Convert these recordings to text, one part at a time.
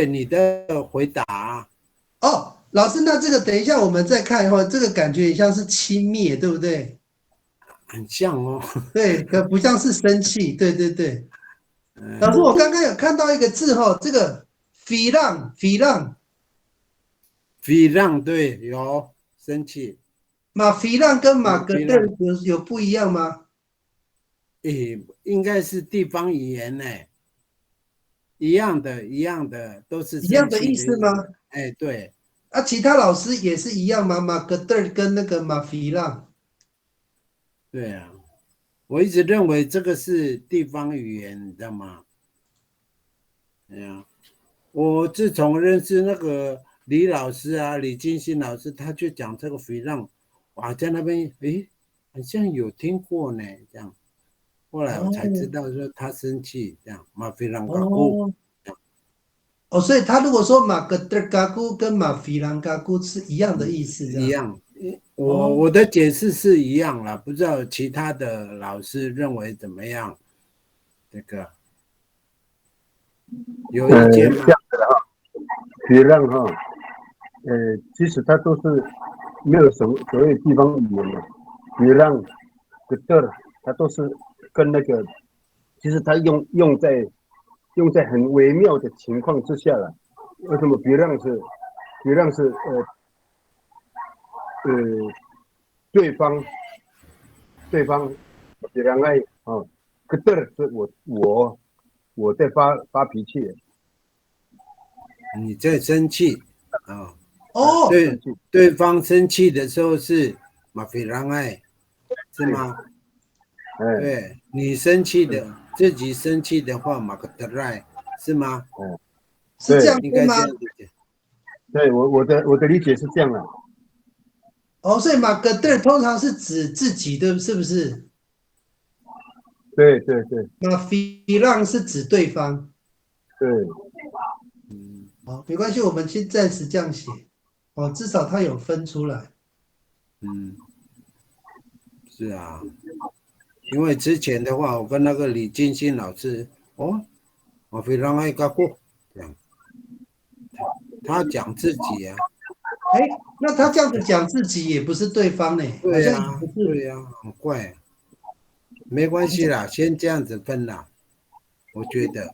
你的回答。哦，老师，那这个等一下我们再看哈，这个感觉也像是轻蔑，对不对？很像哦。对，可不像是生气。对对对，老师，我刚刚有看到一个字哈，这个非让对有生气，菲浪跟马格非让邓有不一样吗？应该是地方语言呢，一样的，一样的，都是一样的生气意思吗？的意思。哎，对。啊，其他老师也是一样吗？马格邓跟那个菲浪。对啊，我一直认为这个是地方语言，你知道吗？哎呀，我自从认识那个李老师啊，李金星老师，他就讲这个肥浪，哇，在那边，诶，好像有听过呢，这样。后来我才知哦道说他生气，这样，马肥浪嘎咕。哦哦，所以他如果说马格德嘎咕跟菲兰嘎咕是一样的意思，这样。一样。我哦我的解释是一样啦，不知道其他的老师认为怎么样？这个有意见吗？这样子的哈，别让哈，其实它都是没有所谓地方语言的，别让的字儿，它都是跟那个，其实它用在很微妙的情况之下了。为什么别让是对方别让爱啊，个字儿是我在发脾气，你在生气啊？哦对，对方生气的时候是马菲让爱，是吗？哎，对，你生气的，自己生气的话，马克德赖，是吗？是这样对应该对吗？这样子讲。对，我的理解是这样的。哦，所以马格德通常是指自己的，是不是？对对对菲浪是指对方。对，嗯哦，没关系，我们先暂时这样写。哦，至少他有分出来。嗯，是啊，因为之前的话，我跟那个李金星老师，哦，马菲让爱嘎过，这样，他讲自己啊。哎，那他这样子讲自己也不是对方呢，好像也对呀，不是。对呀，很怪。没关系啦，先这样子分啦，我觉得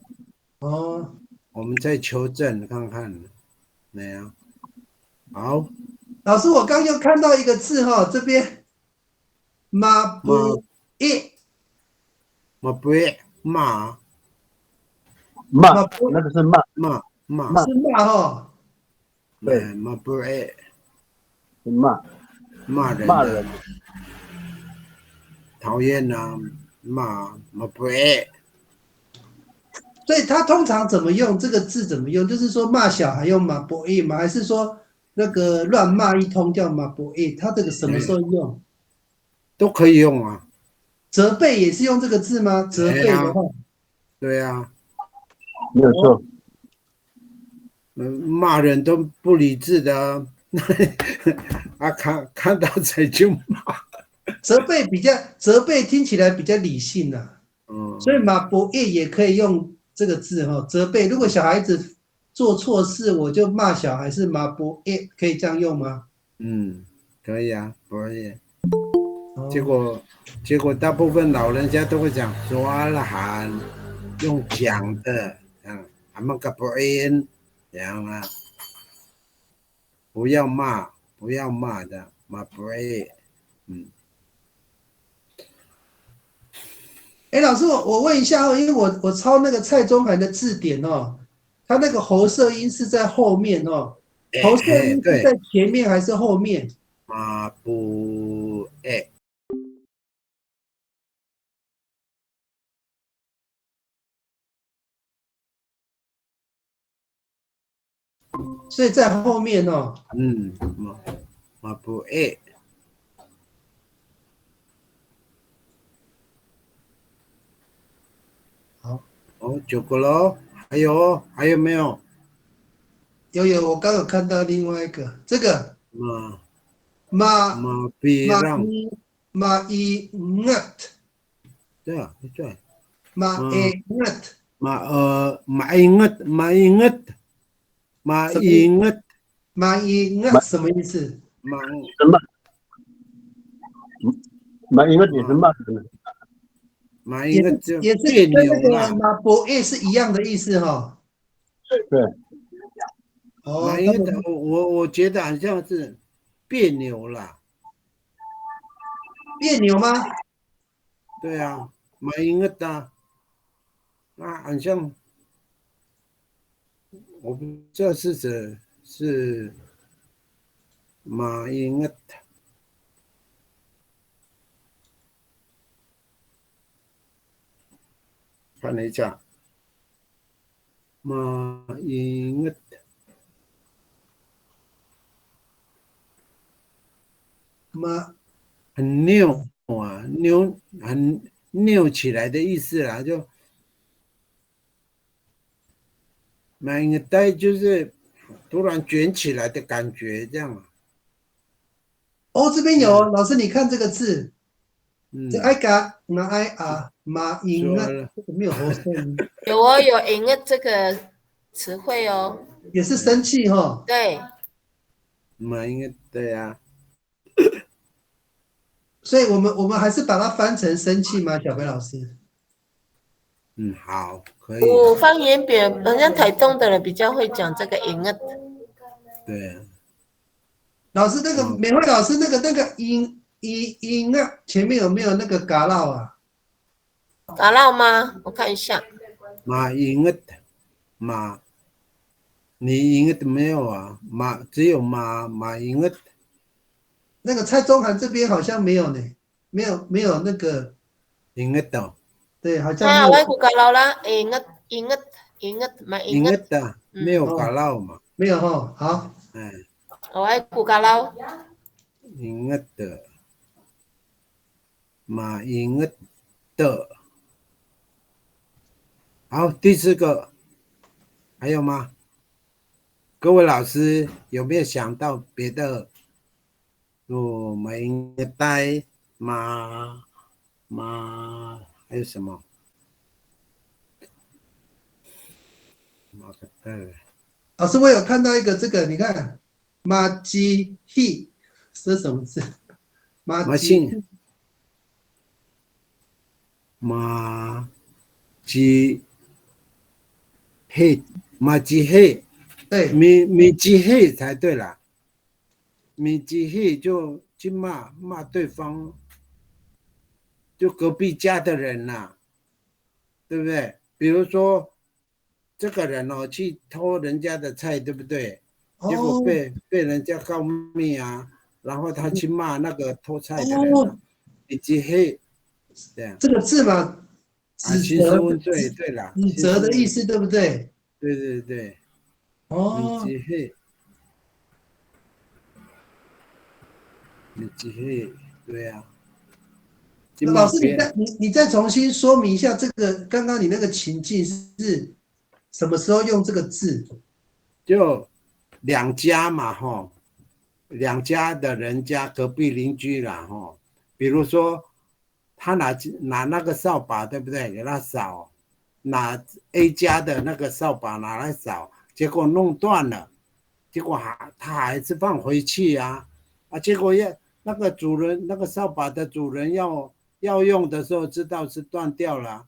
哦，我们再求证看看，那样好。老师，我刚又看到一个字哈，这边马马不一，马不会骂骂马不那个是骂骂，骂，是骂哈。对，马不会是骂骂人的，骂人，讨厌呐，马不会。所以他通常怎么用这个字？怎么用？就是说骂小孩用马不一吗？还是说那个乱骂一通叫马不一？他这个什么时候用？都可以用啊。责备也是用这个字吗？责哎呀，备的话，对呀，没有错。骂人都不理智的啊，啊看到谁就骂。责备听起来比较理性啊，所以嗯，马不一也可以用这个字哈，责备。如果小孩子做错事，我就骂小孩是马不一，可以这样用吗？可以啊，可以。结哦，果大部分老人家都会讲抓了喊，用讲的，他们个不应这样啊，不要骂，不要骂的，骂不应。嗯，哎，老师，我问一下哦，因为我抄那个蔡中涵的字典哦，他那个喉塞音是在后面哦，喉塞音是在对，前面还是后面？骂不应。所以在后面哦。骂不应。好，哦，九个喽，还有没有？有，我刚有看到另外一个，这个骂马骂别让，马伊马伊 nut 对啊，对，马骂诶 nut 骂ingat 马什么英啊，马英啊什么意思？马什么？马应该也是骂人的。马英啊就也是别跟那个扭啦。马博 A 是一样的意思哈。对，哦，马英啊，他们我觉得好像是别扭啦。别扭吗？对啊，马英啊的，那好像我不知道是马英啊，看了一下，马英啊马很拗啊，很拗起来的意思啦，就马英啊呆就是突然卷起来的感觉，这样。哦，这边有嗯老师，你看这个字，这爱嗯，嘎那爱啊马英啊，说了，这个没有喉声音，有哦，有赢了这个词汇哦。也是生气哈。对，马英啊，对啊，所以我们还是把它翻成生气吗？小飞老师。嗯，好，可以，我方言比好像台东的人比较会讲这个赢了。对啊，老师，那个哦，美惠老师，那个音啊，前面有没有那个嘎烙啊？打闹吗？我看一下。马英啊，马，你英啊没有啊？只有马英啊，那个蔡宗涵这边好像没有呢，没有那个，英啊的，对，好像没啊，有我古打闹啦，赢了，赢了，赢了，买赢了。英啊的没有嘎哦，闹嘛？没有哈。好，哎，我爱古打闹。英啊的，马英啊的，好，第四个还有吗？各位老师有没有想到别的？我们呆马还有什么？马个呆老师，我有看到一个这个，你看马基 he 是什么字？马基 马信马吉黑马吉黑对，米吉黑才对啦，米吉黑就去骂对方，就隔壁家的人呐、对不对？比如说这个人哦去偷人家的菜，对不对？结果哦被人家告密啊，然后他去骂那个偷菜的人啊，哦，以及黑这样这个字嘛，啊，指兴师责问罪，对啦，指兴师问，责的意思，对不对？对对对，以哦，及黑，以及黑，对呀、啊，去老师，你骂别人，再你你再重新说明一下这个刚刚你那个情境是什么时候用这个字？就两家嘛，哈，两家的人家隔壁邻居啦，哈，比如说他拿那个扫把，对不对？给他扫，拿 A 家的那个扫把拿来扫，结果弄断了，结果他还是放回去啊，结果那个主人那个扫把的主人要用的时候知道是断掉了，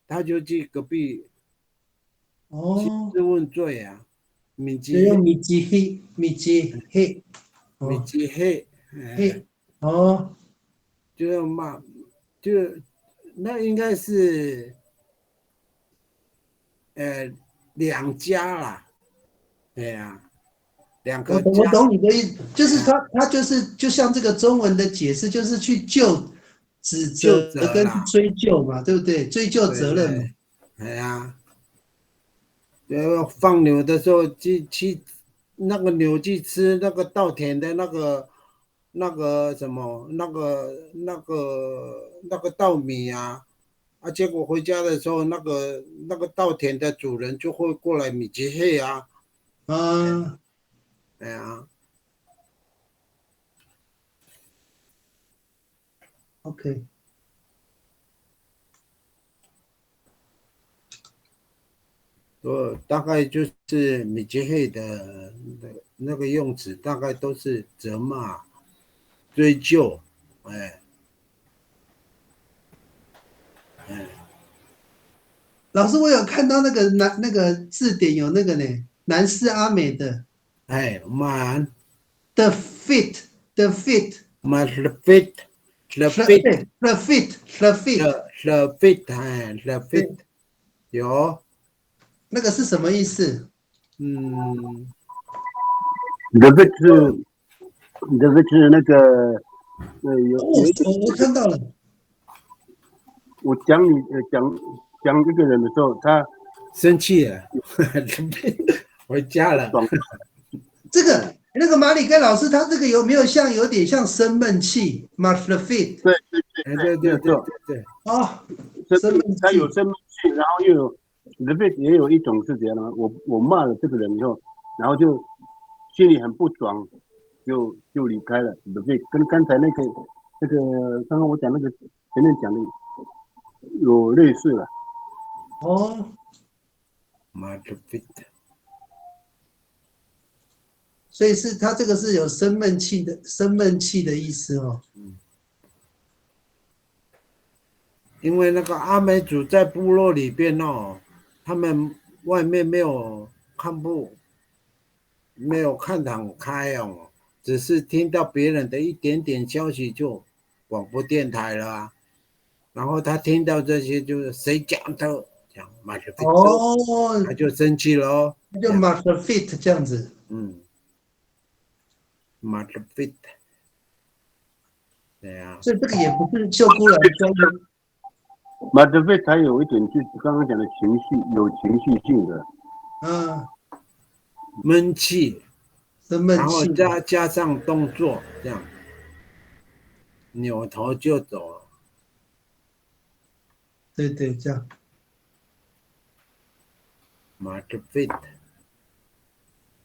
他就去隔壁兴哦，师问罪啊，米就用基米基黑，米哦基黑，嘿，哦，就要骂，就那应该是两家啦，哎呀，两我懂，个家，我懂你的意思，就是哎他就是就像这个中文的解释，就是去指就责跟去责啦，追究嘛，对不对？追究对责任嘛。对，哎呀，要放牛的时候去那个牛去吃那个稻田的那个什么那个稻米啊，结果回家的时候那个稻田的主人就会过来米吉黑啊，啊哎呀， ，OK，大概就是米吉黑的那个用词，大概都是责骂、追究，哎。老师，我有看到那个字典有那个呢，南斯阿美的哎，man the fit the fit man the fit the fit the fit the fit the fit 哎 the fit 有那个是什么意思？嗯 The bit 是那个有一点，我看到了，我讲一个人的时候，他生气了，回家了。爽，这个那个马里根老师，他这个有没有有点像生闷气 ？March the fit 对对，哦，他有生闷气，然后又有 the bit 也有一种是这样的，我骂了这个人以后，然后就心里很不爽，就离开了。the bit 跟刚才那个刚刚我讲那个前面讲的有类似了。哦， man the fit 所以是他这个是有生闷气的意思哦。因为那个阿美族在部落里边哦，他们外面没有看得很开哦，只是听到别人的一点点消息就广播电台了啊，然后他听到这些就是谁讲的，讲马克菲特，他就生气了哦，就 March the fit 这样子。马克菲特，对啊，所以这个也不是秀姑峦专用。马德费它有一点就是刚刚讲的情绪，有情绪性的。闷气，然后生闷气，加上动作，这样扭头就走了。对对，这样。马克菲特，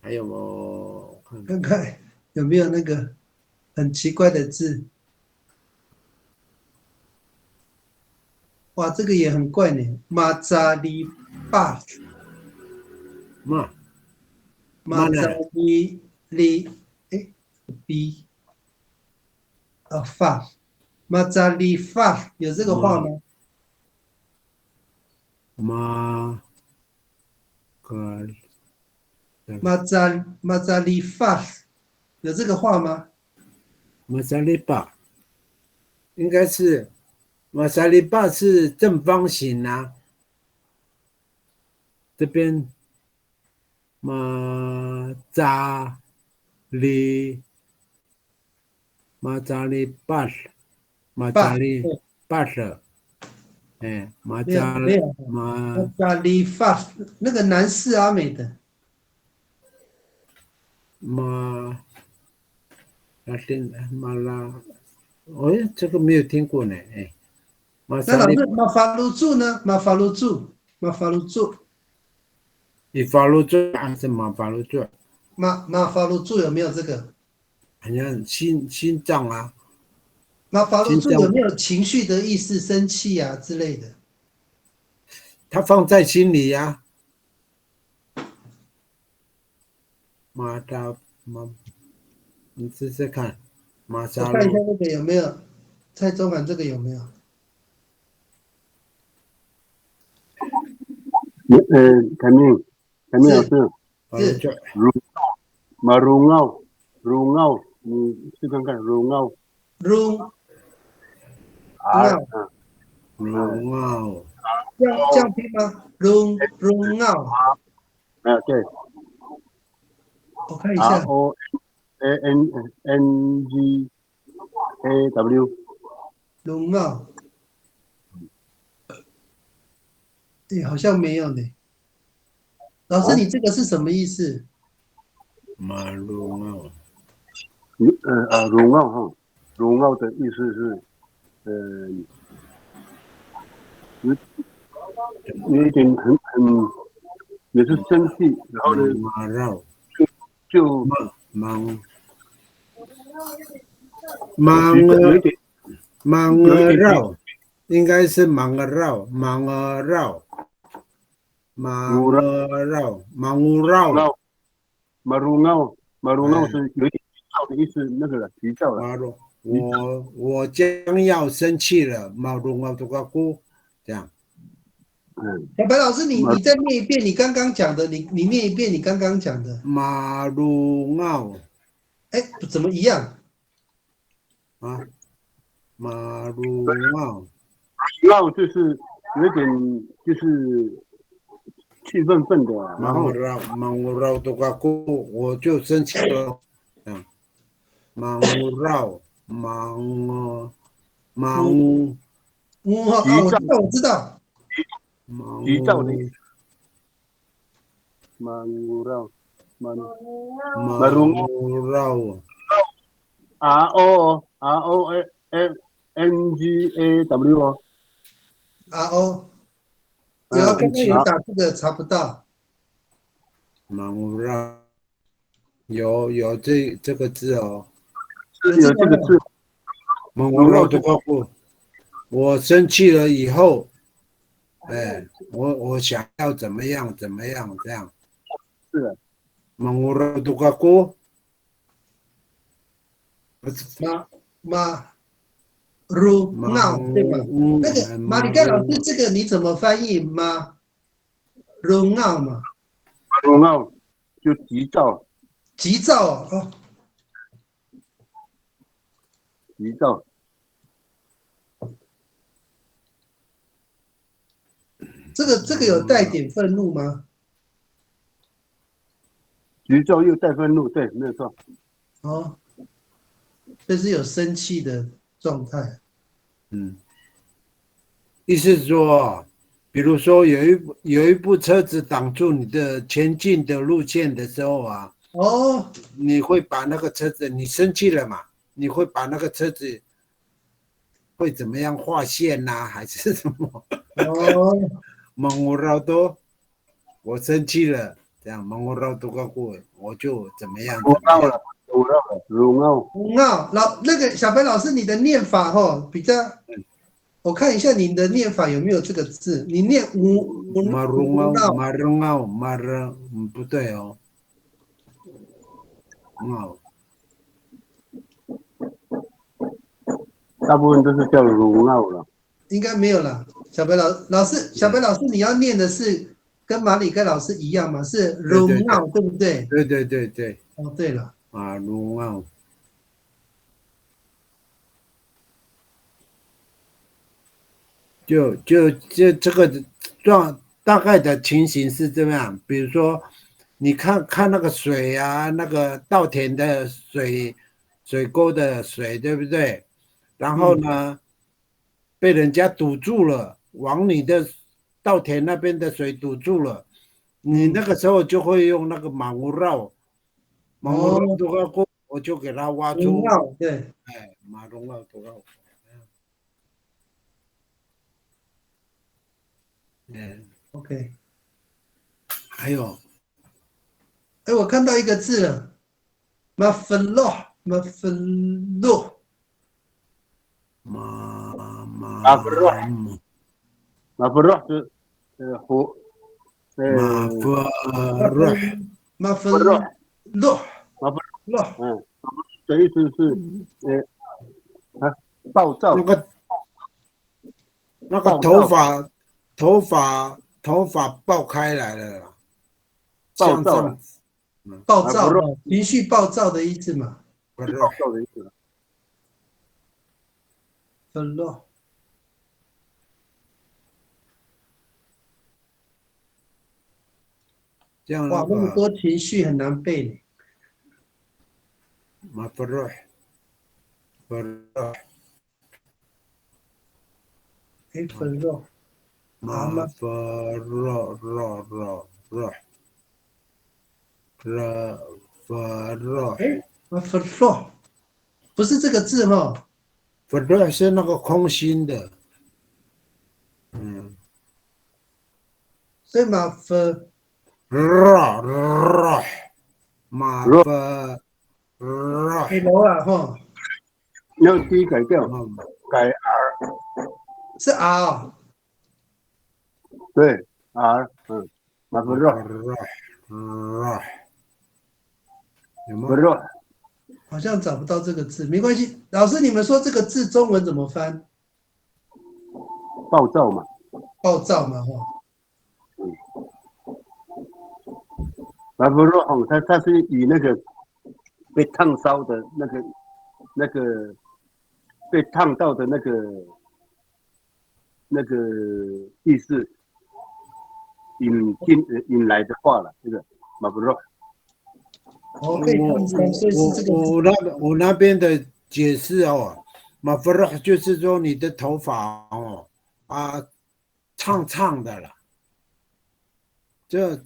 还有我看看有没有那个很奇怪的字。哇，这个也很怪呢。马扎里巴，马扎里比法，马扎里法有这个话吗？马扎里法有这个话吗？马扎里巴应该是马扎里巴是正方形啊，这边马扎里巴是，哎，马扎里法那个南斯阿美的。马拉，这个没有听过呢，哎。那老师马法鲁柱呢？马法鲁柱，你法鲁柱还是马法鲁柱？马法鲁柱有没有这个？好像心脏啊。马法鲁柱有没有情绪的意思？生气啊之类的？他放在心里呀。你试试看，马扎我看一下那个有没有，蔡中涵这个有没有？肯定老师，是rumau，你试看看rumau，这样拼吗？rumau，对，我看一下 ROANGAW， rumau，好像没有呢。老师，你这个是什么意思？rumau， rumau 的意思是，有一点很也是生气，然后呢，就忙儿绕，应该是忙儿绕。马乌绕，马乌绕，马鲁奥，马鲁奥是有点急躁的意思，那个急躁了。马路，我将要生气了，马路奥多个姑，这样。小白老师，你再念一遍你刚刚讲的，你念一遍你刚刚讲的。马路奥，哎，怎么一样？啊，马路奥，奥就是有点就是气愤愤的，然后马乌绕多个姑，我就生气了，这样。马乌绕，马乌，我知道。急躁的意思。马鲁奥，马鲁绕 RONGAW RO，只要刚刚有打这个查不到。马乌绕，有这个字哦，有这个字。马乌绕多个姑，我生气了以后。哎，我想要怎么样这样。是的。Mengurau tukaku。闹对吧？那个马里盖老师，这个你怎么翻译吗？闹嘛。闹就急躁。急躁哦。急躁。这个有带点愤怒吗？急躁又带愤怒，对，没有错。哦，这是有生气的状态。意思是说，比如说有一部车子挡住你的前进的路线的时候啊，你会把那个车子，你生气了嘛？你会把那个车子会怎么样划线呐，还是什么？蒙我绕多，我生气了，这样蒙我绕多个过，我就怎么样？鲁奥，那个小白老师，你的念法比较，我看一下你的念法有没有这个字，你念马龙奥，不对哦，大部分都是叫鲁奥了。应该没有了。小白老师，你要念的是跟马里盖老师一样吗？是鲁奥，对不对？对。哦，对了。马龙奥。就这个大概的情形是这样，比如说，你看那个水啊，那个稻田的水沟的水，对不对？然后呢，被人家堵住了，往你的稻田那边的水堵住了，你那个时候就会用那个马乌绕多个锅，我就给它挖出。对，哎，马龙绕多个。OK。还有，我看到一个字了，马芬洛是火，马芬洛，的意思是暴躁。那个头发爆开来了，暴躁，情绪暴躁的意思嘛。暴躁的意思。芬洛。哇，那么多情绪很难背呢。马弗洛，芬洛。马弗洛，马芬洛，不是这个字哈。弗洛是那个空心的，所以马芬。马弗罗啊哈，要低改掉，改 R， 是 R。对 R，马不肉，有吗？不肉，好像找不到这个字，没关系。老师，你们说这个字中文怎么翻？暴躁嘛，暴躁嘛，哈。马不肉哦，它是以那个被烫烧的那个被烫到的那个意思引来的话了，这个马不肉。哦，被烫伤，所以是这个字。我那边的解释哦，马弗拉就是说你的头发哦烫的了，这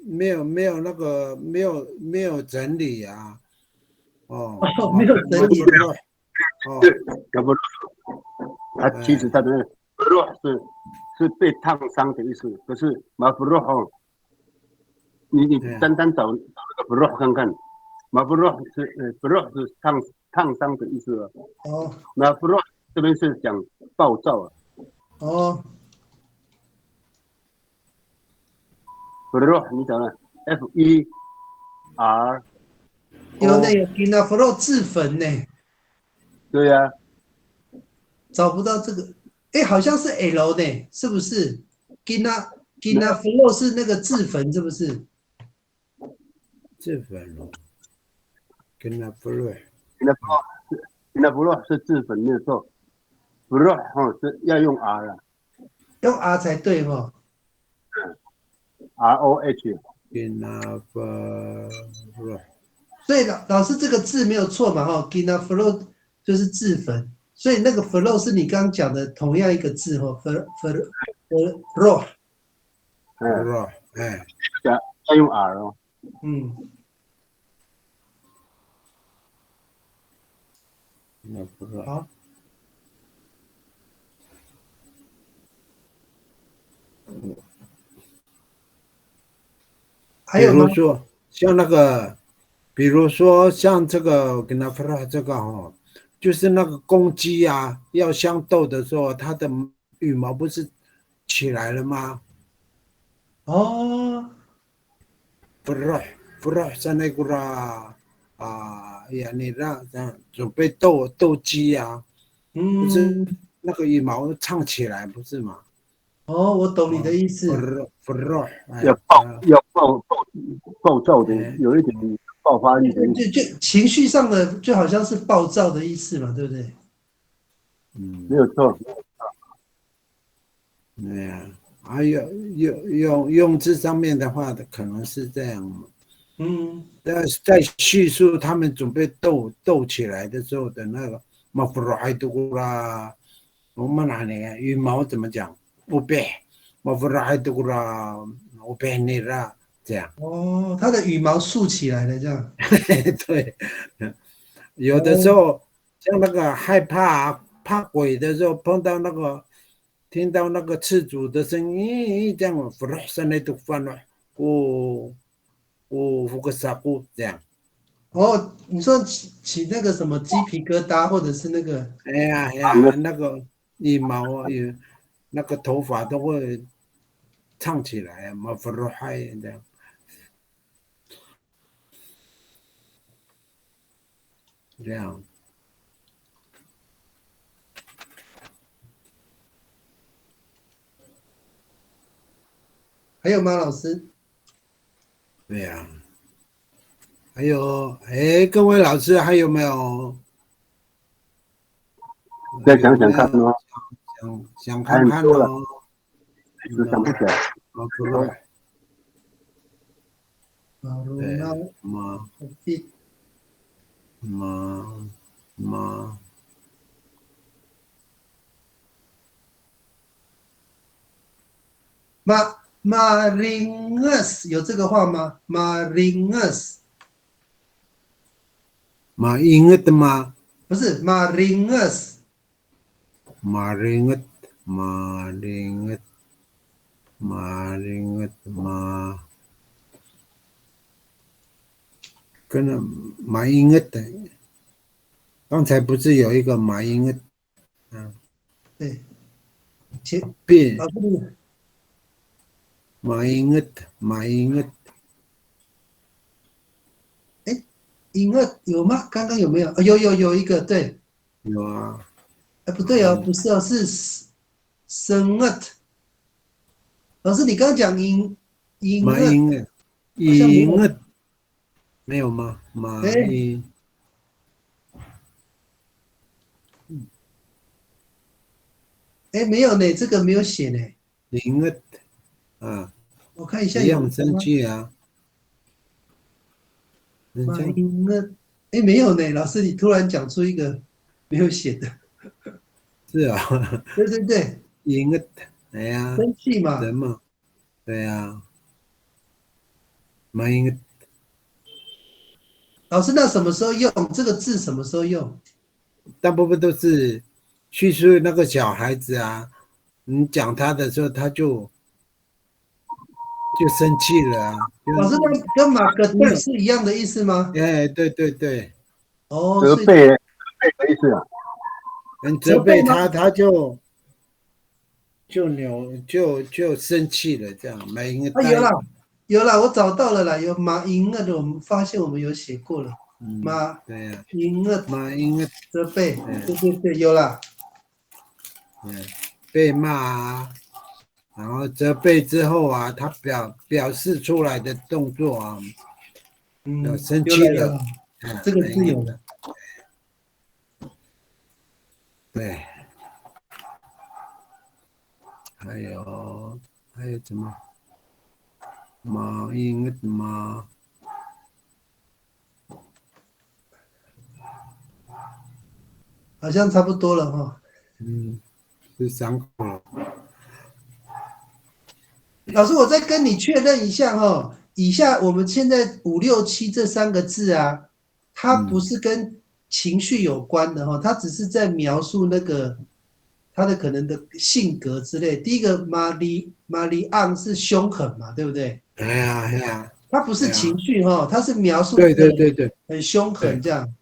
没有那个没有整理啊，哦，哦，没有整理。哦，马不肉，它其实它的不肉是被烫伤的意思，可是马不肉哦，你单找那个不肉看看，马不肉是不肉是烫伤的意思哦。哦那不肉这边是讲暴躁啊，哦，不肉你讲了 FER。有那个 Ginafro 自焚呢，对呀、找不到这个，哎，好像是 L 呢，是不是？Ginafro 是那个自焚，是不是？自焚了，跟那不对，那不肉是自焚没有错，不肉哦是要用 R 啊用 R 才对哈。 ，ROH。跟那不对，所以老师这个字没有错嘛哈，Ginafro 就是自焚，所以那个 flow 是你刚刚讲的同样一个字哈，flow。嗯，是吧？哎，要用 R 哦。嗯，那不对。好。还比有吗？如说像那个，比如说像这个跟他说这个哦，就是那个公鸡啊，要相斗的时候，它的羽毛不是起来了吗？哦，不是在那个啦呀，你让准备斗鸡啊，不是嗯，那个羽毛唱起来不是吗？哦，我懂你的意不思。是不是，哎，暴躁的，哎，有一点爆发力的意思。就情绪上的，就好像是暴躁的意思嘛，对不对？没有错。对呀，还有用字上面的话，可能是这样嘛。嗯，在叙述他们准备斗起来的时候的那个马弗罗海杜啦，我们那里羽毛怎么讲？乌贝，马弗罗海杜啦，乌贝尼啦，这样。哦，它的羽毛竖起来了，这样。对，有的时哦，候像那个害怕鬼的时候，碰到那个听到那个刺竹的声音，这样弗罗山内都翻了，我个傻姑这样。哦，你说起那个什么鸡皮疙瘩，或者是那个。哎呀哎呀，那个羽毛啊，那个头发都会唱起来啊，嘛弗罗海这样。这样，还有吗，老师？对呀。还有，哎，各位老师还有没有？再想有没有想看哦，想还看看很多了，哦？一时想不起来。马弗罗，马鲁对，纳马比马马马林厄斯有这个话吗？马林厄斯马英的吗？不是马林厄斯。马林的马林的马林的马，跟着马英的，刚才不是有一个马英的，嗯，对，前变啊不是马英日，马英日，英二有吗？刚刚有没有？有一个对，有啊，不对哦，不是哦，是生二。老师，你刚刚讲英马二，英日，好像没有。英日没有吗？马哎英，哎，没有呢，这个没有写呢。英日啊，我看一下一样生有吗？气啊，人马家英二，哎，没有呢。老师，你突然讲出一个没有写的。是啊，对对对，英日，哎呀，生气嘛。人嘛，对啊，马英日。老师，那什么时候用这个字？什么时候用？大部分都是叙述那个小孩子啊，你讲他的时候，他就生气了啊，老师，那跟马格因为顿是一样的意思吗？哎，对对对，哦，所以责备的意思啊。很责责备吗？备他，他就生气了，这样买一个啊，有呆，啦，有啦，我找到了啦，有马英二的，我们发现我们有写过了。马对呀、英二马英个责备，对对对，有啦。被骂啊，然后责备之后啊，他表示出来的动作啊，生气了，有了有了，这个字有了。对。还有什么马英马好像差不多了哈。是3个了，老师，我再跟你确认一下哈，以下我们现在5、6、7这3个字啊，它不是跟情绪有关的哈，它只是在描述那个他的可能的性格之类。第一个马里昂是凶狠嘛，对不对？哎呀，他不是情绪哈，他是描述对这个人对对对很凶狠对这样，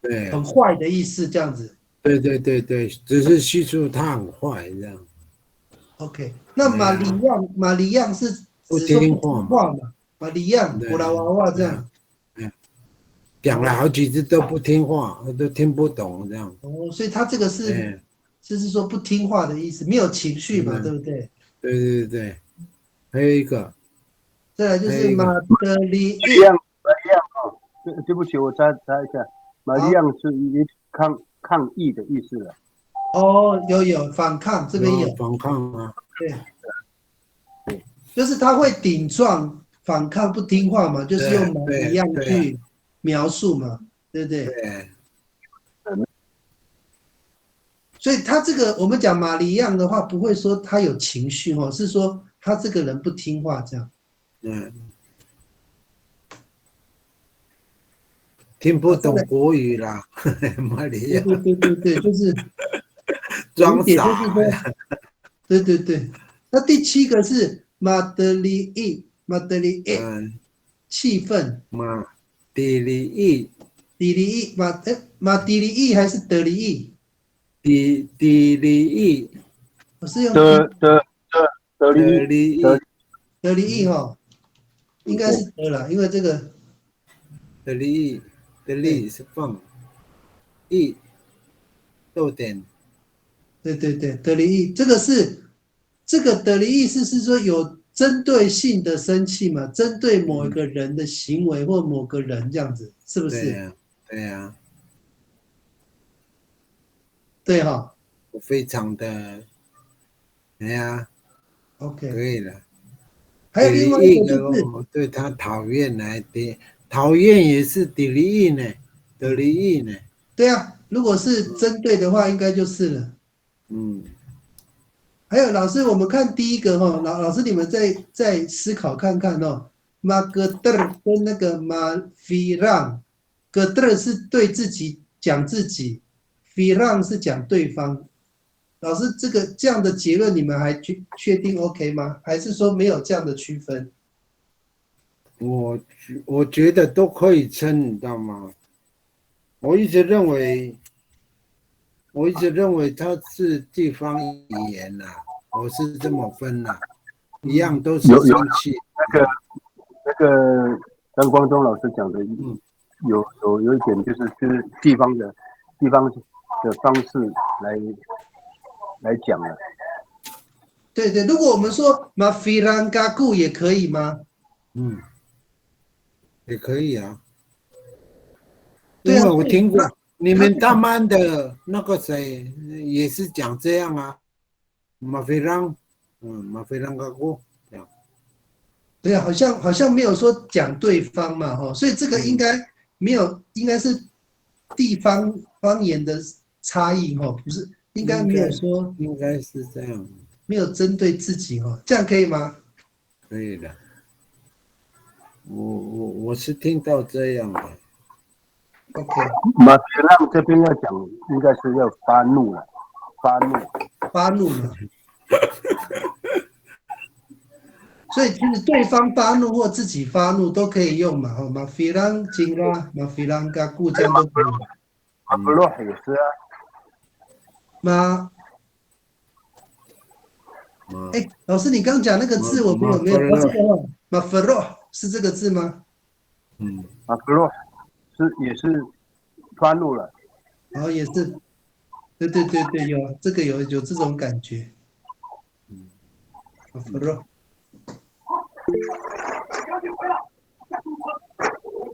对很坏的意思这样子。对对对对，只是叙述他很坏这样，OK，那马里昂是不指说不听话嘛，听话嘛？马里昂对布拉娃娃这对啊，样。讲了好几次都不听话，都听不懂这样，哦，所以他这个是哎，就是说不听话的意思，没有情绪嘛，对不对？对对对，还有一个再来就是马德里伊。马里昂哦，对不起，我查一下，马里昂是抗议的意思了。哦，有反抗，这边有反抗啊，对，就是他会顶撞、反抗、不听话嘛，就是用马里对昂对去描述嘛，对不对？对，所以他这个我们讲马里昂的话，不会说他有情绪哦，是说他这个人不听话这样。听不懂国语啦，马里亚对，就是装点就是傻说，对。那第7个是马德里伊，气氛。马底里意，底里伊马底里伊还是德里伊？底里意我是用德里里意德里伊哈，应该是德啦，因为这个的里是放意逗点，对，德里伊这个德里伊是说有针对性的生气嘛，针对某一个人的行为或某个人这样子，是不是？对呀，对哈我非常的，哎呀，可，OK。以了。还有另外一个就是，我对他讨厌来的，讨厌也是底里意呢，德里意呢，对啊，如果是针对的话，应该就是了。还有老师，我们看第一个哈，老师你们再思考看看哦。马格德尔跟那个马菲让，格德尔是对自己讲自己，菲让是讲对方。老师，这样的结论你们还确定 OK 吗？还是说没有这样的区分？我觉得都可以称，你知道吗？我一直认为它是地方语言呐，我是这么分呐。一样都是有生气。那个张光忠老师讲的，有一点就是地方的方式来讲了。对对，如果我们说马菲兰嘎固也可以吗？也可以啊。对啊，因为我听过你们大曼的那个谁也是讲这样啊，马菲让，马菲让嘎固这样。对啊，好像没有说讲对方嘛，所以这个应该没有，应该是地方方言的差异不是，应该没有说，应该是这样，没有针对自己这样可以吗？可以的。我是听到这样的。OK， 马菲让这边要讲，应该是要发怒了，发怒嘛。所以其实对方发怒或自己发怒都可以用嘛，马菲朗金啦，马菲朗嘎固这样都可以。马不洛也是啊。老师，你刚讲那个字我没有这个马菲洛是这个字吗？马不洛也是发怒了。也是，对，有这个有这种感觉。马菲洛。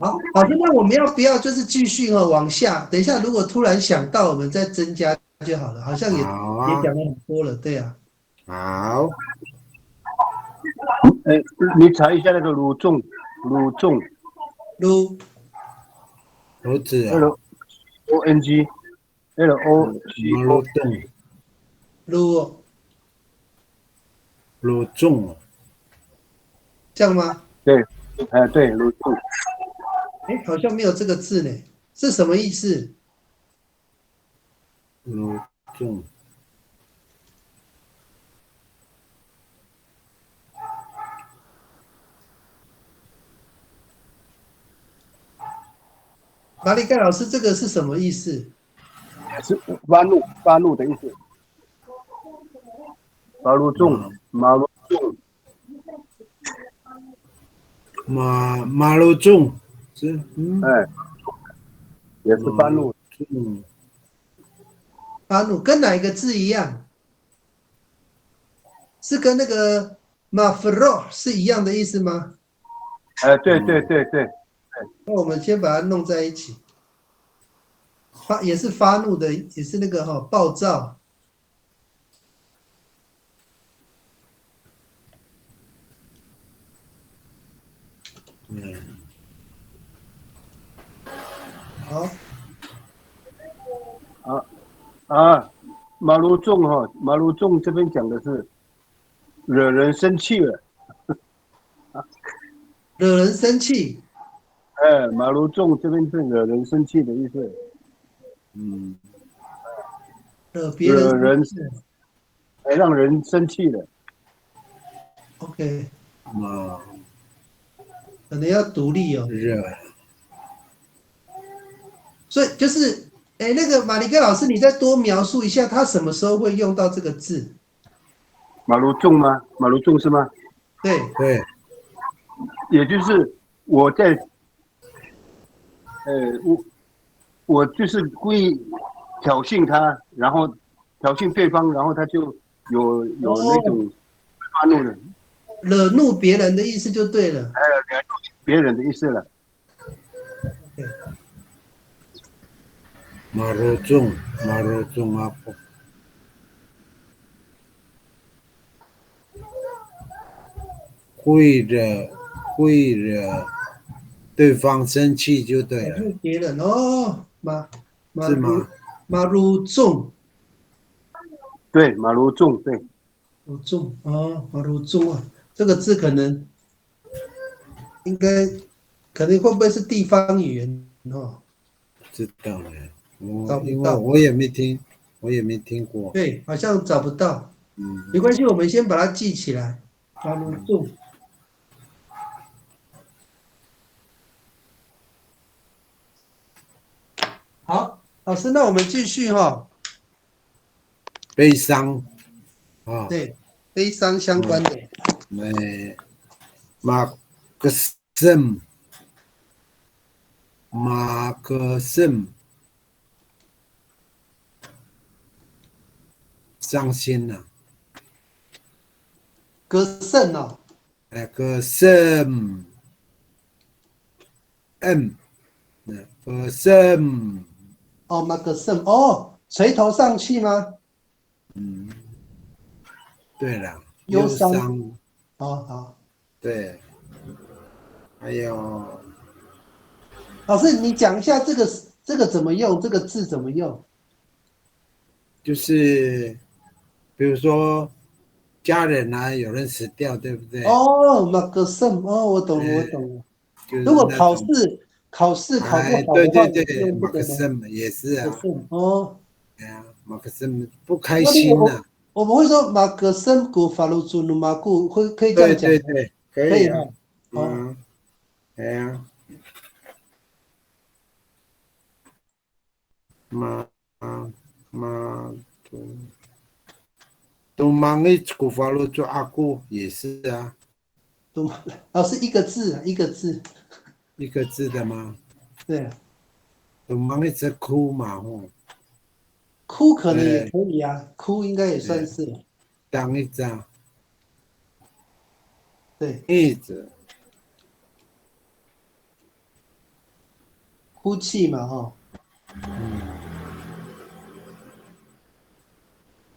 好，老师，那我们要不要就是继续往下？等一下，如果突然想到，我们再增加就好了。好像也讲了很多了，对啊。好。你查一下那个鲁仲，鲁子啊 ，LONG， 鲁仲，这样吗？对，对，鲁仲。好像没有这个字呢，是什么意思？鲁仲。马里盖老师，这个是什么意思？是发怒的意思。马鲁仲，马鲁仲是也是发怒。发怒跟哪一个字一样？是跟那个马弗洛是一样的意思吗？对。那我们先把它弄在一起。也是发怒的，也是那个暴躁。好。马鲁仲这边讲的是惹人生气了。惹人生气。马鲁仲这边是惹人生气的意思。惹别人，让人生气的。OK。可能要独立所以就是那个马里盖老师，你再多描述一下，他什么时候会用到这个字？马鲁仲吗？马鲁仲是吗？对。也就是我在，我就是故意挑衅他，然后挑衅对方，然后他就有那种发怒的，惹怒别人的意思就对了。惹怒别人的意思了。马鲁仲啊，会惹对方生气就对了。别人是吗？马鲁仲。对，马鲁仲，对。马鲁仲这个字可能会不会是地方语言知道了，因为我也没听过。对，好像找不到。没关系，我们先把它记起来。马鲁仲。好，老师，那我们继续悲伤对，悲伤相关的。哎，马克森，马克森，伤心了。格胜哦，那个森 M，那个森，哦，马格胜哦，垂头丧气吗？嗯，对了，忧忧伤伤，哦，好，对，还有老师你讲一下这个怎么用，这个字怎么用？就是比如说家人啊，有人死掉，对不对？哦，马格胜哦，我懂了，我呃，懂了。就是如果考那种，试考不哎，好的话，对对也是对，马用这个吗？克思也是马格啊，胜哦，哎呀，马克思不开那如果心呐、我们会说马格胜古法鲁祖努马古，可以这样对讲吗？对对，可以啊，可以哈。哦，嗯，哎呀，马马都忙一古法罗做阿姑也是啊，懂。老师一个字啊，一个字，一个字的吗？对，都忙一直哭嘛吼，哭可能也呃，可以啊，哭应该也算是，当一张对，一直哭泣嘛，哈。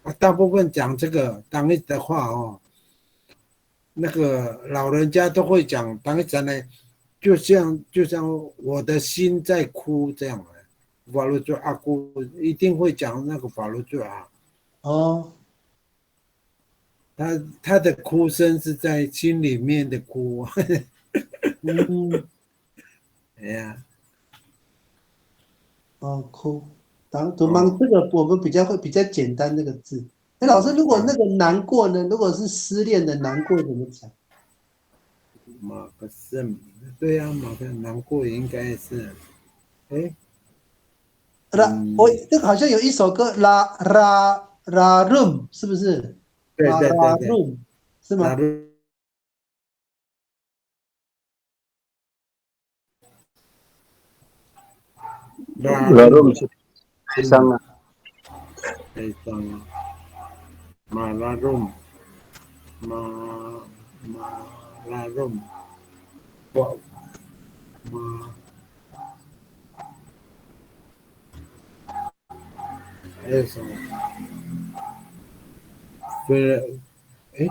啊，大部分讲这个当一的话哦，那个老人家都会讲当一呢，就像我的心在哭这样的。法律做阿姑一定会讲那个法律做啊，哦，他的哭声是在心里面的哭，嗯，哎呀，哦，哭，读忙哦，这个我们比较简单这个字。哎，老师，如果那个难过呢？如果是失恋的难过怎么讲？马克思，对呀、马克难过应该是，哎，我嗯，这个好像有一首歌，La Room 是不是？对对对 La 对，Room 是吗？那如那如然后是悲伤啊，悲伤，马拉隆，马马拉隆，我马还有什么？非，哎，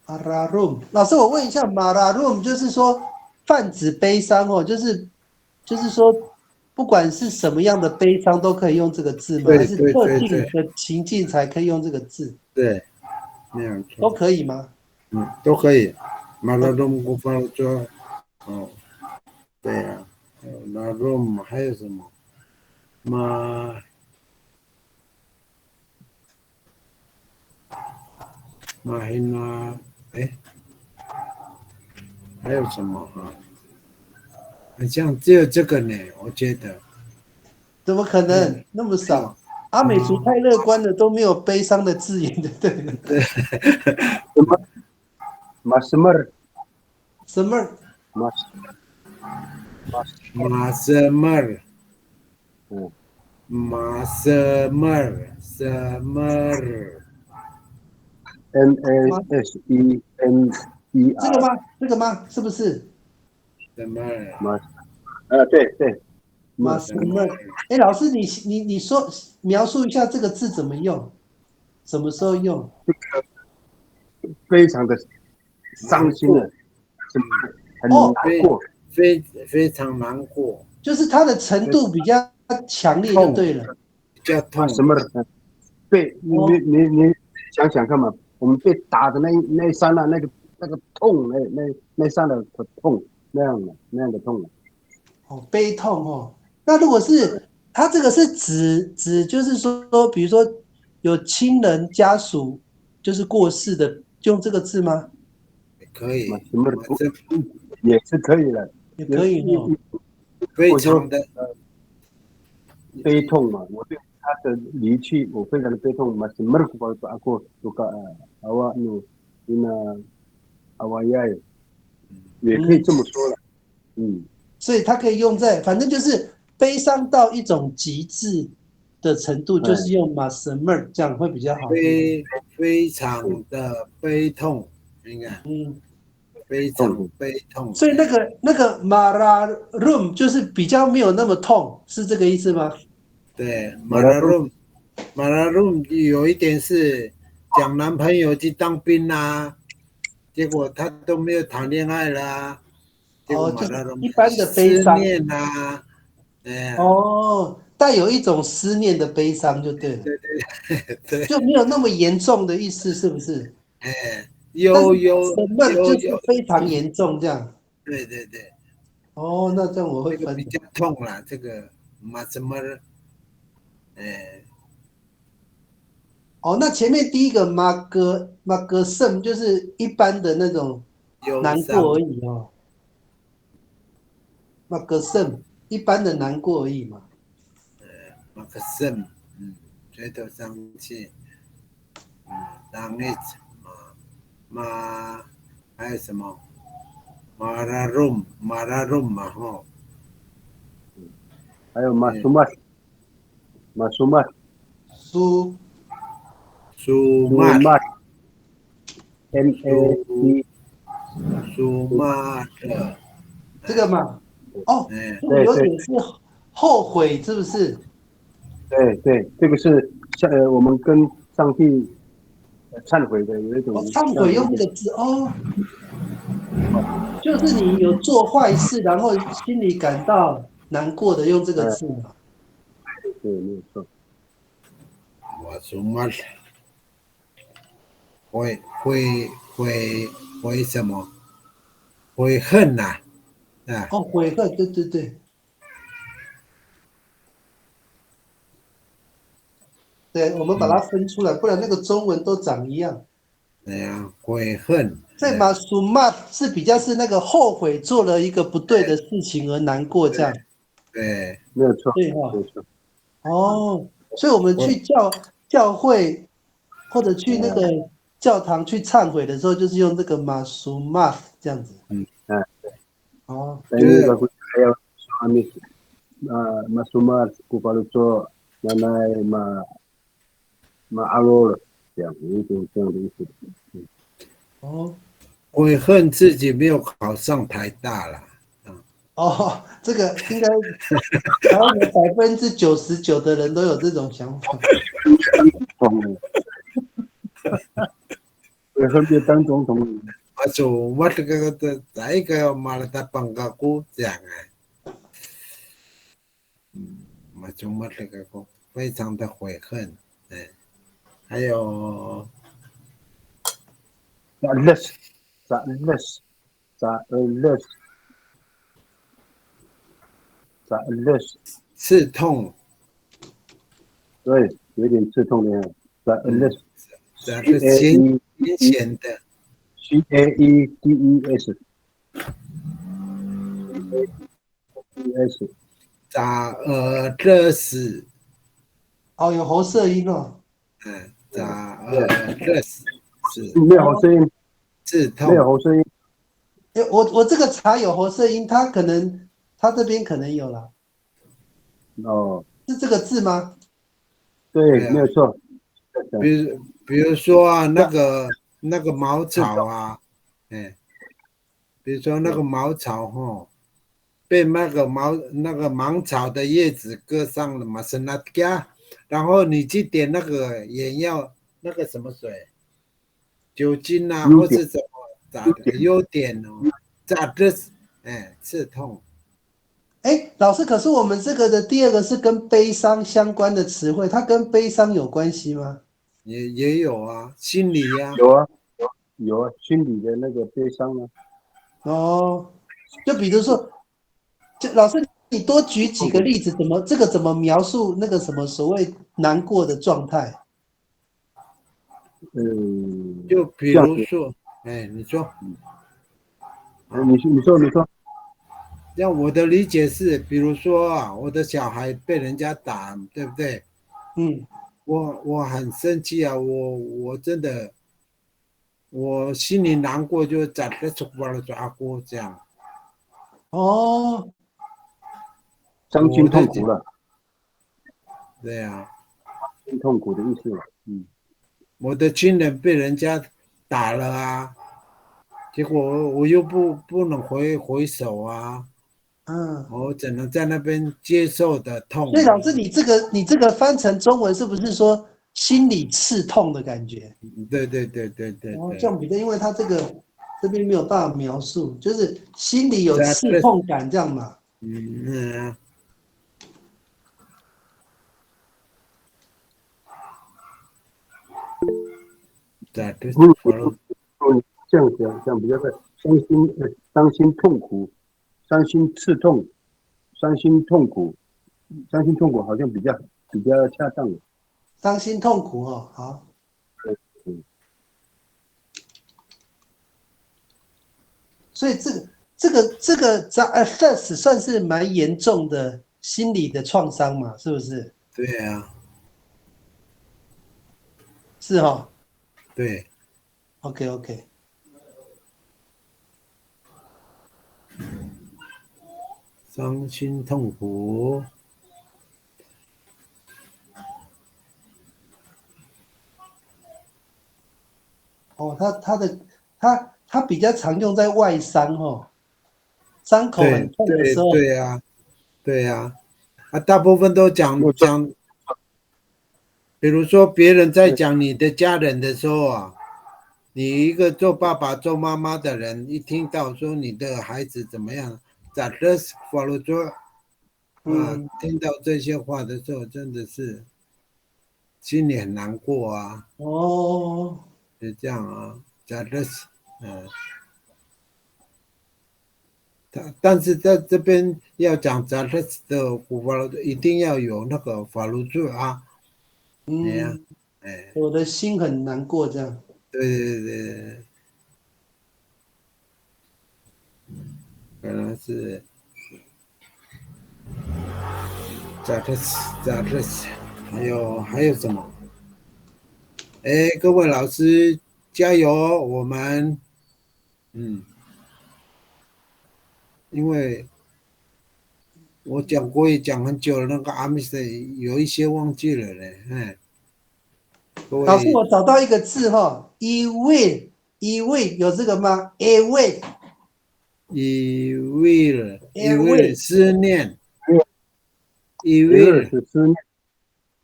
马拉 room，老师，我问一下，马拉 room 就是说泛指悲伤哦，就是说，不管是什么样的悲伤都可以用这个字吗？还是对对特定对对的情境才可以用这个字？对，那样都做，可以吗？都可以。马拉都隆古法做，哦，对呀、马拉隆还有什么？马马黑那，哎，还有什么啊？好像只有这个呢，我觉得。怎么可还有能那么还有少？阿美族太乐观了，都没有悲伤的字眼的，对了。对，什么马什么什么？马马什么儿，嗯马什么儿，什么儿，，M 吗？A S E M E 这个 R 吗？这个吗？是不是？什么儿，马对对，马马什么？什么儿，哎，老师，你说描述一下这个字怎么用？什么时候用？非常的伤心的，难过，是很哦，非难过，非常难过，就是它的程度比较强烈就痛，对了。比较痛，马什么被哦你想想看嘛，我们被打的那一刹那，那个痛，那刹那的痛，那样的痛，哦，悲痛哦。那如果是它这个是指就是说，比如说有亲人家属就是过世的，用这个字吗？也可以，马什么不马这也是可以的，也有可以哦。非我说常的，悲痛嘛，我对他的离去我非常的悲痛，马什么苦巴阿过都个阿瓦努，那阿瓦亚也可以这么说了。所以它可以用在，反正就是悲伤到一种极致的程度，就是用 masemer 这样会比较好。非常的悲痛，应该非常悲痛。所以那个 mararum 就是比较没有那么痛，是这个意思吗？对，mararum 有一点是讲男朋友去当兵啦，结果他都没有谈恋爱啦，结果就是一般的悲思伤念啦，带有一种思念的悲伤就对了，对，就没有那么严重的意思，是不是？但是有，沉闷就是非常严重这样。对，那这样我会分这个比较痛啦，这个什么，那前面第一个马格圣就是一般的那种难过而已哦。马格圣一般的难过而已嘛。马克圣，垂头丧气，当日还有什么马拉鲁嘛吼，还有马苏曼苏，MAT 苏马特，这个嘛，这个有点是后悔，是不是？对，这个是我们跟上帝忏悔的有一种。忏悔用这个字就是你有做坏事，然后心里感到难过的，用这个字嘛。对，没有错。我苏马特，会什么？悔恨呐，悔恨，对。对，我们把它分出来，不然那个中文都长一样。悔恨。在马苏玛是比较是那个后悔做了一个不对的事情而难过这样。对，没有错。对哈。所以我们去教会或者去那个教堂去忏悔的时候，就是用这个马苏玛这样子。就是还有马苏玛古巴鲁做nanay maaral 这样有一种这样的意思。悔恨自己没有考上台大了。这个应该台湾有99%的人都有这种想法。悔恨别当总统。我这个在一个马来的邦加古这样我这个非常的悔恨，还有刺痛，对，有点刺痛的，是咸的 ，CAEDES，扎热死，有喉塞音哦。扎热死是没有喉塞音，刺痛，没有喉塞音。我这个茶有喉塞音，他这边可能有了。是这个字吗？对，没有错。比如说那个茅草啊，比如说那个茅草被那个芒草的叶子割伤了嘛，是那个，然后你去点那个眼药那个什么水，酒精啊，或是什么咋的优点咋的，刺痛。老师，可是我们这个的第二个是跟悲伤相关的词汇，它跟悲伤有关系吗？也有啊，心理啊，有啊，心理的那个悲伤啊。就比如说，老师，你多举几个例子，怎么描述那个什么所谓难过的状态？就比如说，你说，你说。像我的理解是，比如说我的小孩被人家打，对不对？我很生气啊，我真的我心里难过，就在这出发了抓过这样。哦，伤心痛苦了，对呀，心痛苦的意思。我的亲人被人家打了啊，结果我又不能回手啊，嗯，我只能在那边接受的痛。所以老师，你这个翻成中文是不是说心里刺痛的感觉？对，哦，这样比较，因为他这边没有办法描述，就是心里有在这，刺痛感这样嘛。嗯，在这不发了，这样讲，这样比较快。伤心痛苦，伤心刺痛，伤心痛苦，伤心痛苦好像比较恰当。伤心痛苦哦，好，嗯，所以这个first 算是蛮严重的心理的创伤嘛，是不是？对呀，是哈对， ，OK，伤心痛苦，哦，他比较常用在外伤哦，伤口很痛的时候，对呀，对呀，啊，大部分都讲，比如说别人在讲你的家人的时候啊，你一个做爸爸做妈妈的人，一听到说你的孩子怎么样，咋的法律说啊，嗯，听到这些话的时候，真的是心里很难过啊，哦，就这样啊，咋的，但是在这边要讲咋的的法律，一定要有那个法律罪啊，哎呀，嗯，哎，我的心很难过这样。对，可能是咋的，还有什么？哎，各位老师加油！我们嗯，因为我讲过也讲很久了，那个阿密斯有一些忘记了嘞，哎，各老师，位，我找到一个字哈，e-will 有这个吗？a-will 以为 a-will 思念，以第二为是思念，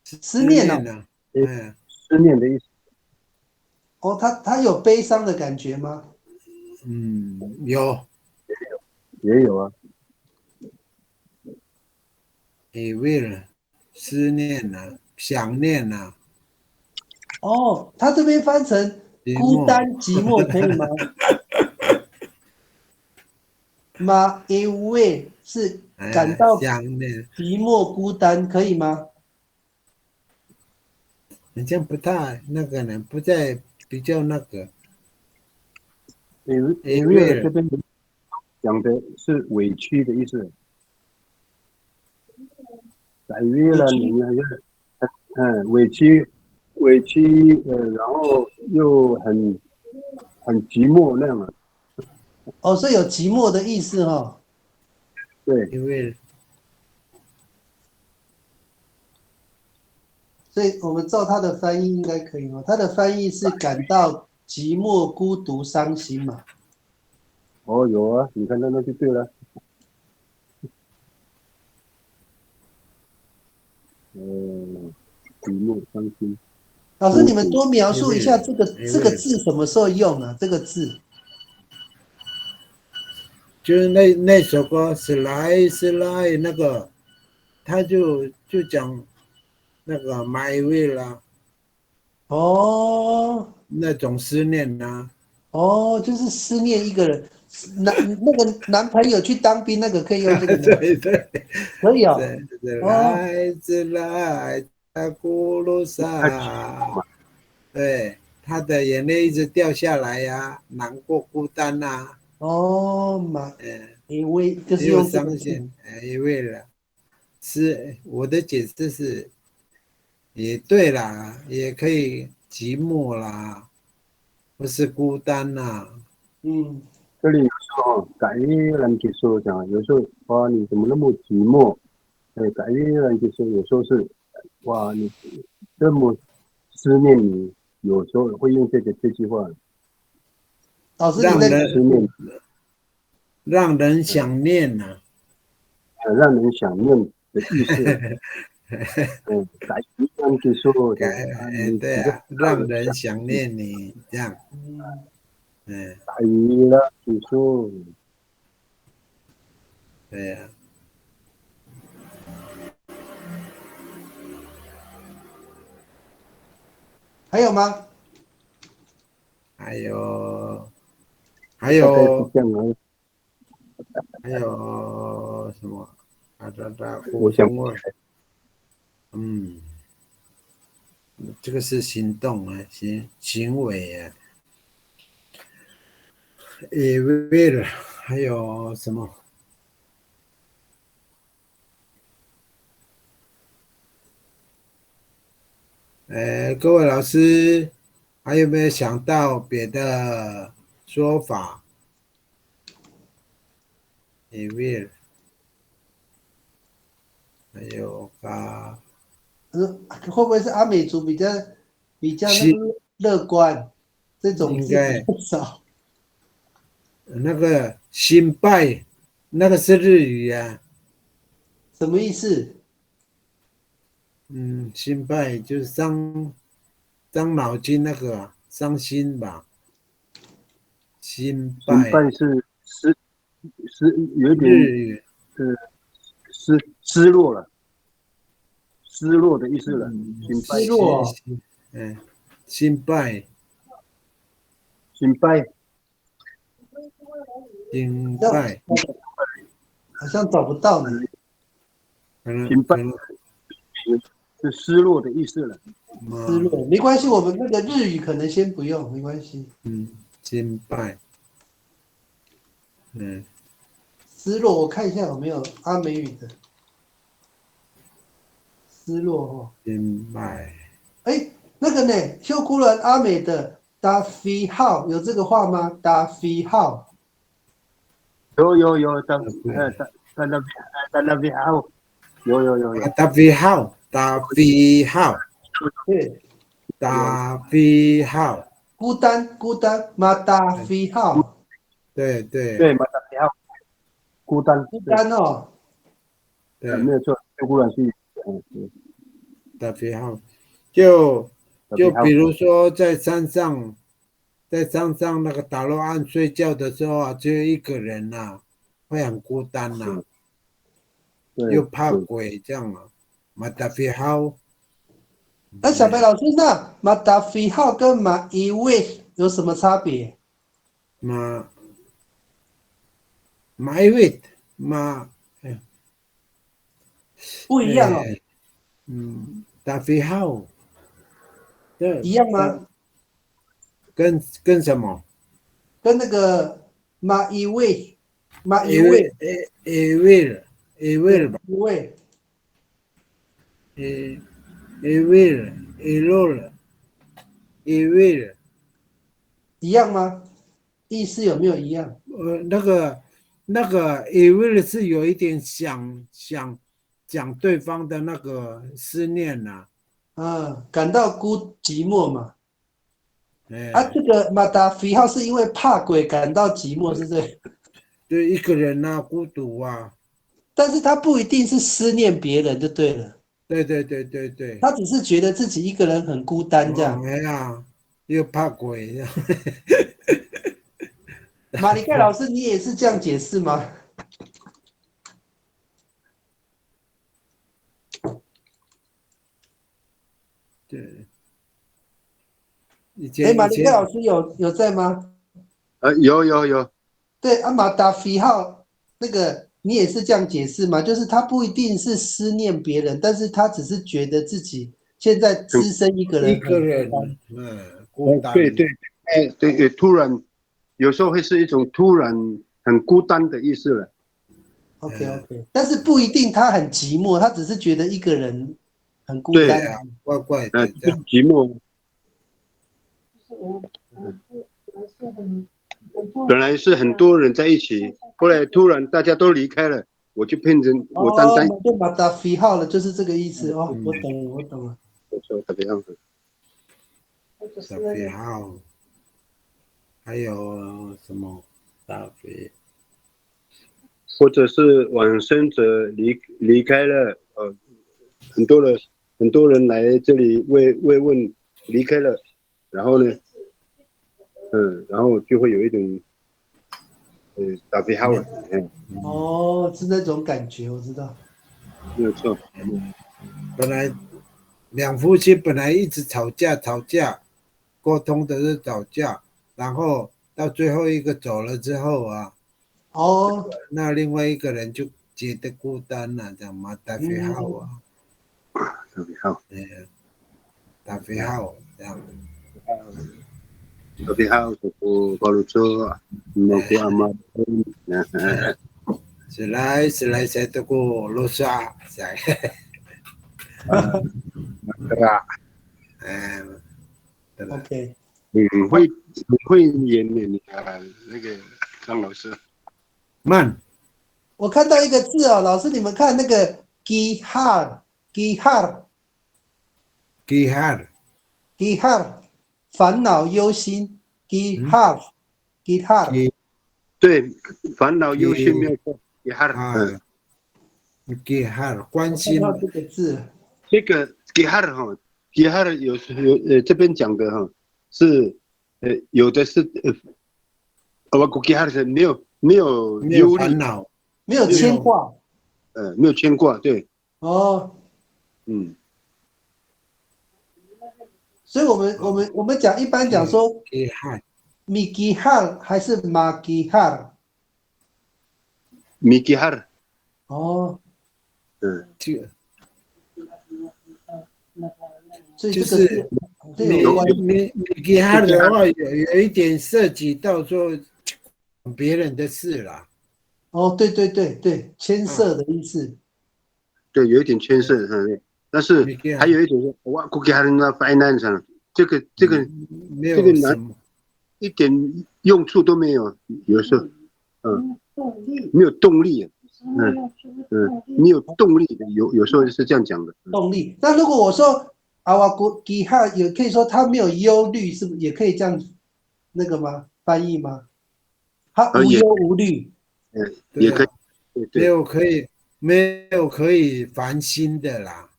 思念哦，呢，诶哎，思念的意思。哦，他有悲伤的感觉吗？有也有啊。以为了思念呐，想念呐，哦，他这边翻成孤单寂寞，寂寞可以吗？吗？a-will 是感哎，到想念，寂寞孤单可以吗？好像不太那个呢，不再比较那个，以 e v 为 i 这了。边讲的是委屈的意思。改约了，你委屈好像委屈，然后又很寂寞那样啊。哦，所以有寂寞的意思哈、哦。对，因为所以我们照他的翻译应该可以吗？他的翻译是感到寂寞、孤独、伤心嘛。哦，有啊，你看那就对了。寂寞伤心，老师，你们孤独。多描述一因为下这个因为字什么时候用啊？这个字就是那首歌是来那个，他就讲那个 my way 啦，哦那种思念呐、哦，就是思念一个人，那个男朋友去当兵那个可以用这个吗？对，可以哦。这哦来在古路太寂寞上，嘛。对，他的眼泪一直掉下来呀、难过孤单呐、哦，马诶威就是又用这个字。伤心，因为了是我的解释是也对啦，也可以寂寞啦，不是孤单呐。嗯，这里有时候改人接受讲，有时候哇，你怎么那么寂寞？改人接受，有时候是哇，你这么思念你，有时候会用这句话，老师你在思念，让人想念呐、让人想念的意思。改人接受的啊，对啊，让人想念你这样。改了接受，对呀、还有吗？还有大概是这样而已。还有什么？我想风味，这个是行动啊，行为啊。为了还有什么？各位老师，还有没有想到别的说法？为了还有会不会是阿美族比较那个乐观，这种字比较少？那个新拜，那个是日语啊。什么意思？心拜就是伤脑筋那个伤心吧。心行拜拜是有一点日语，失落了，失落的意思了。行拜，失落，心拜，行拜，心拜，好像找不到呢。行拜可能是失落的意思了。失落没关系，我们那个日语可能先不用，没关系。心拜，失落，我看一下有没有阿美语的失落哦。心拜，哎，那个呢，秀姑人阿美的达菲号有这个话吗？达菲号有，在那边好，有。大飞号，大飞号，对，大飞号，孤单马达菲号，对，马达比好，孤单哦。对，没有错，就忽然是大飞号，就比如说在山上那个打落岸睡觉的时候啊，只有一个人呐、会很孤单呐、又怕鬼这样啊。马达菲号，那小白老师，那马达菲号跟马伊卫有什么差别？马一位马，不一样哦。大飞号，对，一样吗？跟什么？跟那个马伊卫吧，一位吧，一位一样吗？意思有没有一样？那个一位是有一点想讲对方的那个思念呐、感到寂寞嘛。这个马达菲号是因为怕鬼感到寂寞，是这？对，一个人啊，孤独啊。但是他不一定是思念别人就对了。对。他只是觉得自己一个人很孤单这样。哎呀，又怕鬼。马里盖老师，你也是这样解释吗？对。马里盖老师有在吗？有。对，马达菲号那个你也是这样解释吗？就是他不一定是思念别人，但是他只是觉得自己现在只身一个人，孤单。对，突然有时候会是一种突然很孤单的意思了。OK， 但是不一定他很寂寞，他只是觉得一个人很孤单。怪的，寂寞。本来是很多人在一起，后来突然大家都离开了，我就变成我单单。就把它飞号了，就是这个意思哦。我懂了，我懂了。我说这个样子。大飞号，还有什么大飞？或者是往生者离开了，很多人来这里慰问离开了，然后呢，然后就会有一种打飞号了，哦，是那种感觉，我知道。没有错。本来两夫妻本来一直吵架，沟通的是吵架，然后到最后一个走了之后啊，哦，那另外一个人就觉得孤单了，这样嘛，打飞号啊，打飞号，打飞号这样。打飞号就是保罗说，莫给阿妈，Sila saya toko losa saya. ，OK。你会演你那个张老师。慢，我看到一个字哦，老师你们看那个 gihar， 烦恼忧心 gihar。对，烦恼忧心没有错。gihar 关心。看到这个字，这个 gihar 哈 ，gihar 有这边讲的哈，是有的是我估 gihar 是没有忧虑，烦恼，没有牵挂。没有牵挂，对。哦。所以我们讲一般讲说 mi gihar 还是 ma gihar。mi gihar。哦。所以这个是你 gihar 的话有一点涉及到说别人的事啦。哦，对，牵涉的意思。对，有一点牵涉，但是还有一种是，哇，估计还能在 finance 上，这个难，一点用处都没有，有时候，没有动力，没有动力的，有时候是这样讲的。动力。那如果我说阿瓦古吉哈，也可以说他没有忧虑，是不是也可以这样那个吗？翻译吗？他无忧无虑。也可以。没有可以烦心的啦，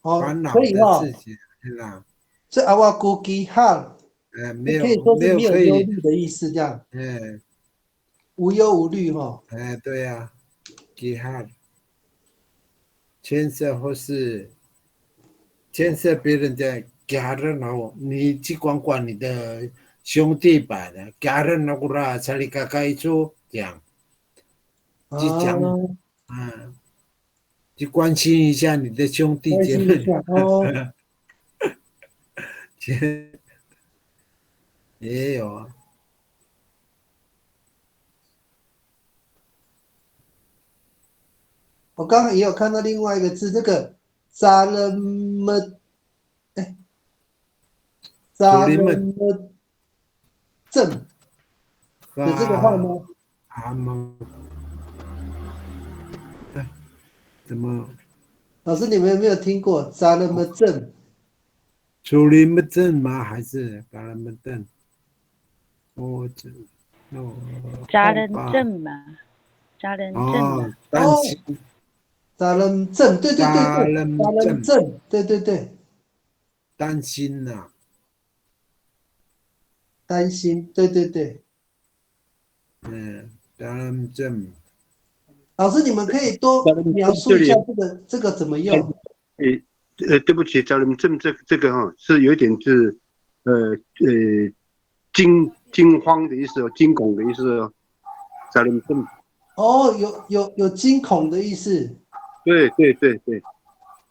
烦恼的事情啦。所以阿瓦古吉哈，没有可以说是没有忧虑的意思，这样。无忧无虑哈。对呀，吉哈，牵涉或是牵涉别人的家人哦，你去管你的兄弟吧的家人那个啦，才里嘎嘎一说讲，去讲去关心一下你的兄弟姐妹。也有啊。我刚刚也有看到另外一个字，这个扎勒么，扎勒么正，有这个话吗？怎么？老师，你们有没有听过扎勒么正？苏林么正吗？还是扎勒么正？扎人正嘛，扎人正嘛。担心。扎人正，对，扎人正，对。担心呐。担心，对。扎人正。老师，你们可以多描述一下这个怎么用？对不起，扎人正这个哈是有一点是惊慌的意思哦，惊恐的意思哦，扎人正。哦，有惊恐的意思。对，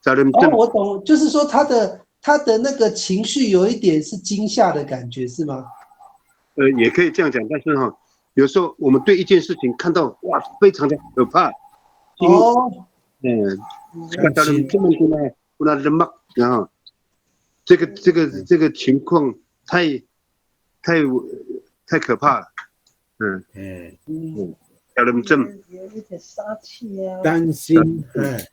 扎人正。我懂，就是说他的那个情绪有一点是惊吓的感觉，是吗？也可以这样讲，但是哈，有时候我们对一件事情看到哇，非常的可怕。扎人这么多呢，不然人嘛，然后这个情况太太可怕了。哎，小人症，有一点杀气啊。担心，哎，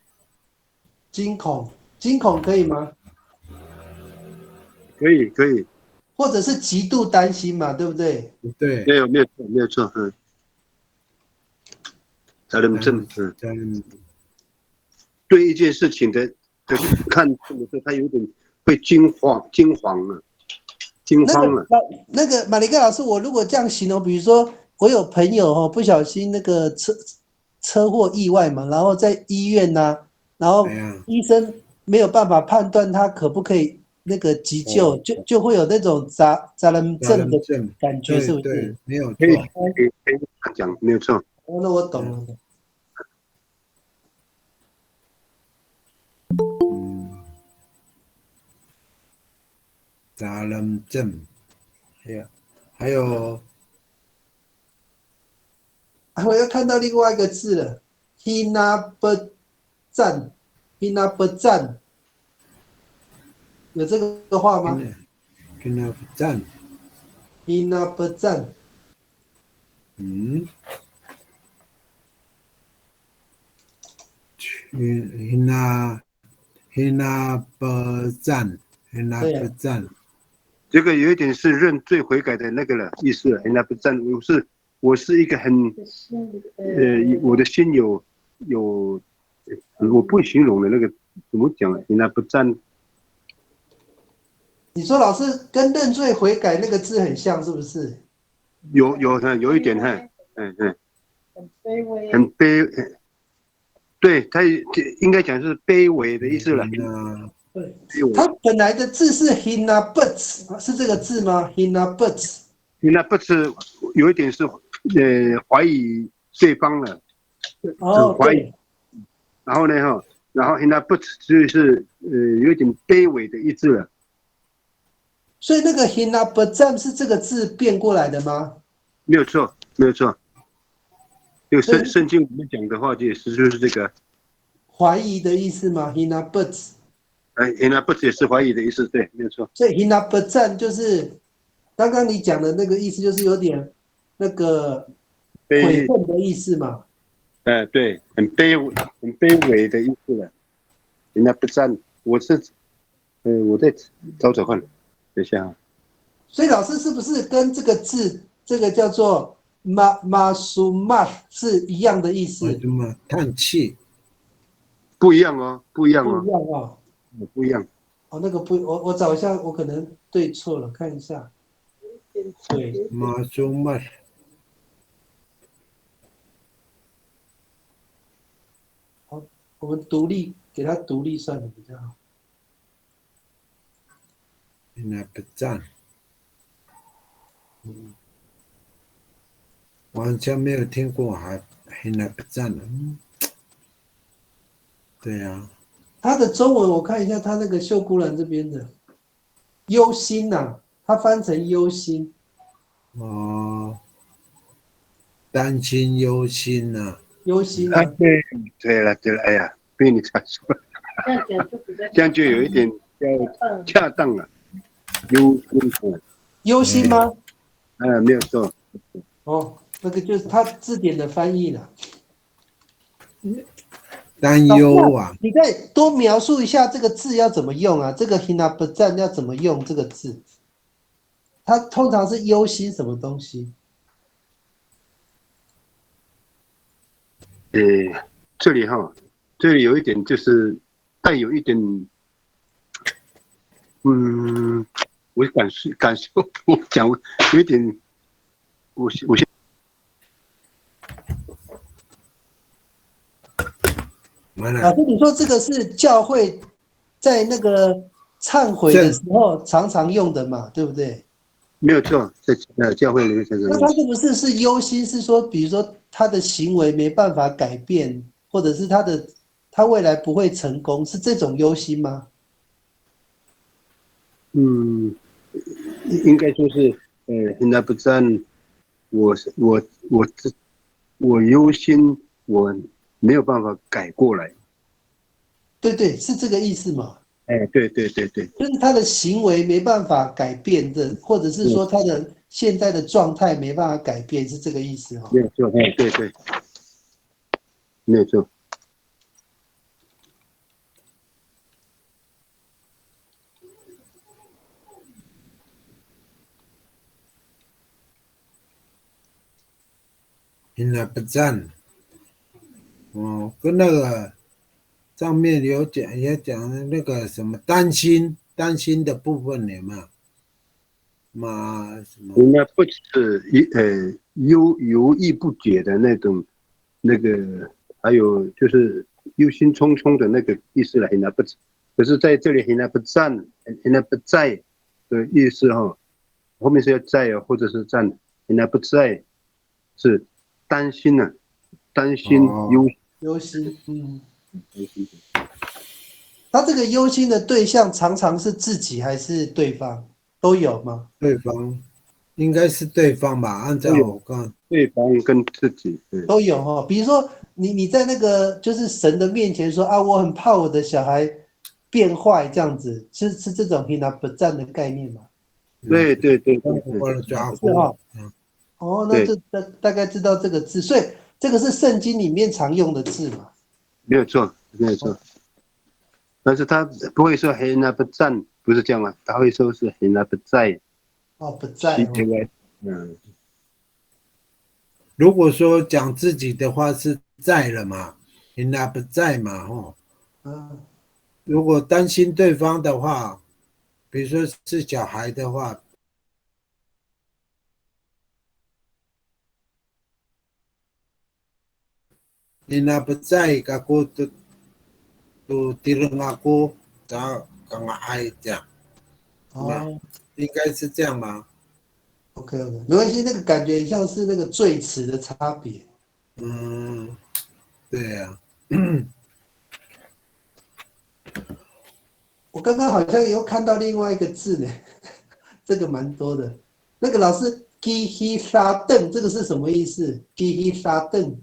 惊恐，惊恐可以吗？可以，或者是极度担心嘛，对不对？对，没有错，小人症，对一件事情的看重的时候，他有点会惊慌了，惊慌了。那个马里克老师，我如果这样形容，比如说我有朋友哦，不小心那个车祸意外嘛，然后在医院呐、然后医生没有办法判断他可不可以那个急救，就会有那种杂人症的感觉，是不是？对，没有错。可以讲，没有错。哦，那我懂了。杂人症，还有，我又看到另外一个字了 ，hinabejan，hinabejan，有这个话吗？hinabejan， hinabejan，hinabejan，这个有一点是认罪悔改的那个了意思了。那不占，我是一个很我的心有我不会形容的那个怎么讲啊？那不占。你说老师跟认罪悔改那个字很像，是不是？有一点很卑微，很卑，对他应该讲是卑微的意思了。对，它本来的字是 hinabuts， 是这个字吗 ？hinabuts， hinabuts 有一点是怀疑对方了，怀疑。然后呢然后 hinabuts 就是有一点卑微的意思了。所以那个 hinabujan 是这个字变过来的吗？没有错。就圣经里面讲的话，就是这个怀疑的意思吗 ？hinabuts。hinabuts 也是怀疑的意思，对，没有错。所以 hinabujan 就是刚刚你讲的那个意思，就是有点那个悔恨的意思嘛。对，很卑微的意思了。hinabujan，我在找看，等一下啊。所以老师是不是跟这个字，这个叫做 masuma 是一样的意思？什么叹气？不一样哦。不一样哦，那个不，我找一下，我可能对错了，看一下。对，马苏麦。好，我们给它独立算的比较好。那不赞。完全没有听过，还那不赞呢。对呀。它的中文我看一下，它那个秀姑兰这边的忧心呐，它翻成忧心。哦，担心忧心呐。忧心啊。对了，哎呀，被你猜出了。这样就有一点恰当了。忧心吗？没有错。哦，那个就是它字典的翻译了。担忧啊！你再多描述一下这个字要怎么用啊？这个 hinabujan 要怎么用这个字？它通常是忧心什么东西？这里有一点就是带有一点，我感受，我讲有一点，我先。老师，你说这个是教会在那个忏悔的时候常常用的嘛，对不对？没有错，在教会里面常常用。那他是不是忧心？是说，比如说他的行为没办法改变，或者是他未来不会成功，是这种忧心吗？应该说是hinabujan，我忧心，我没有办法改过来。对，是这个意思嘛？对，就是他的行为没办法改变的，或者是说他的现在的状态没办法改变，是这个意思哈。没有错，对对对，没有错。现在不占。哦，跟那个上面有讲也讲的那个什么担心的部分有没有？什么？应该不是犹豫不决的那个，还有就是忧心忡忡的那个意思了。现在不，可是在这里现在不占，现在不在的意思哈，后面是要在或者是占，现在不在是担心呢、担心忧心，他这个忧心的对象常常是自己还是对方都有吗？对方应该是对方吧？按照我看，对方跟自己都有哈。比如说你在那个就是神的面前说啊，我很怕我的小孩变坏这样子，是这种平常不占的概念吗？对，我的抓是哈。哦，那就大概知道这个字，所以这个是圣经里面常用的字嘛？没有错，没有错。但是他不会说黑那不占，不是这样啊，他会说是黑那不在。哦，不在。如果说讲自己的话是在了嘛，人家不在嘛，如果担心对方的话，比如说是小孩的话，人家不在，aku tu tilang aku，刚爱这样，应该是这样吗 ？OK，没关系，那个感觉很像是那个罪词的差别。对呀。我刚刚好像又看到另外一个字呢，这个蛮多的。那个老师，gi hi sa deng，这个是什么意思？gi hi sa deng，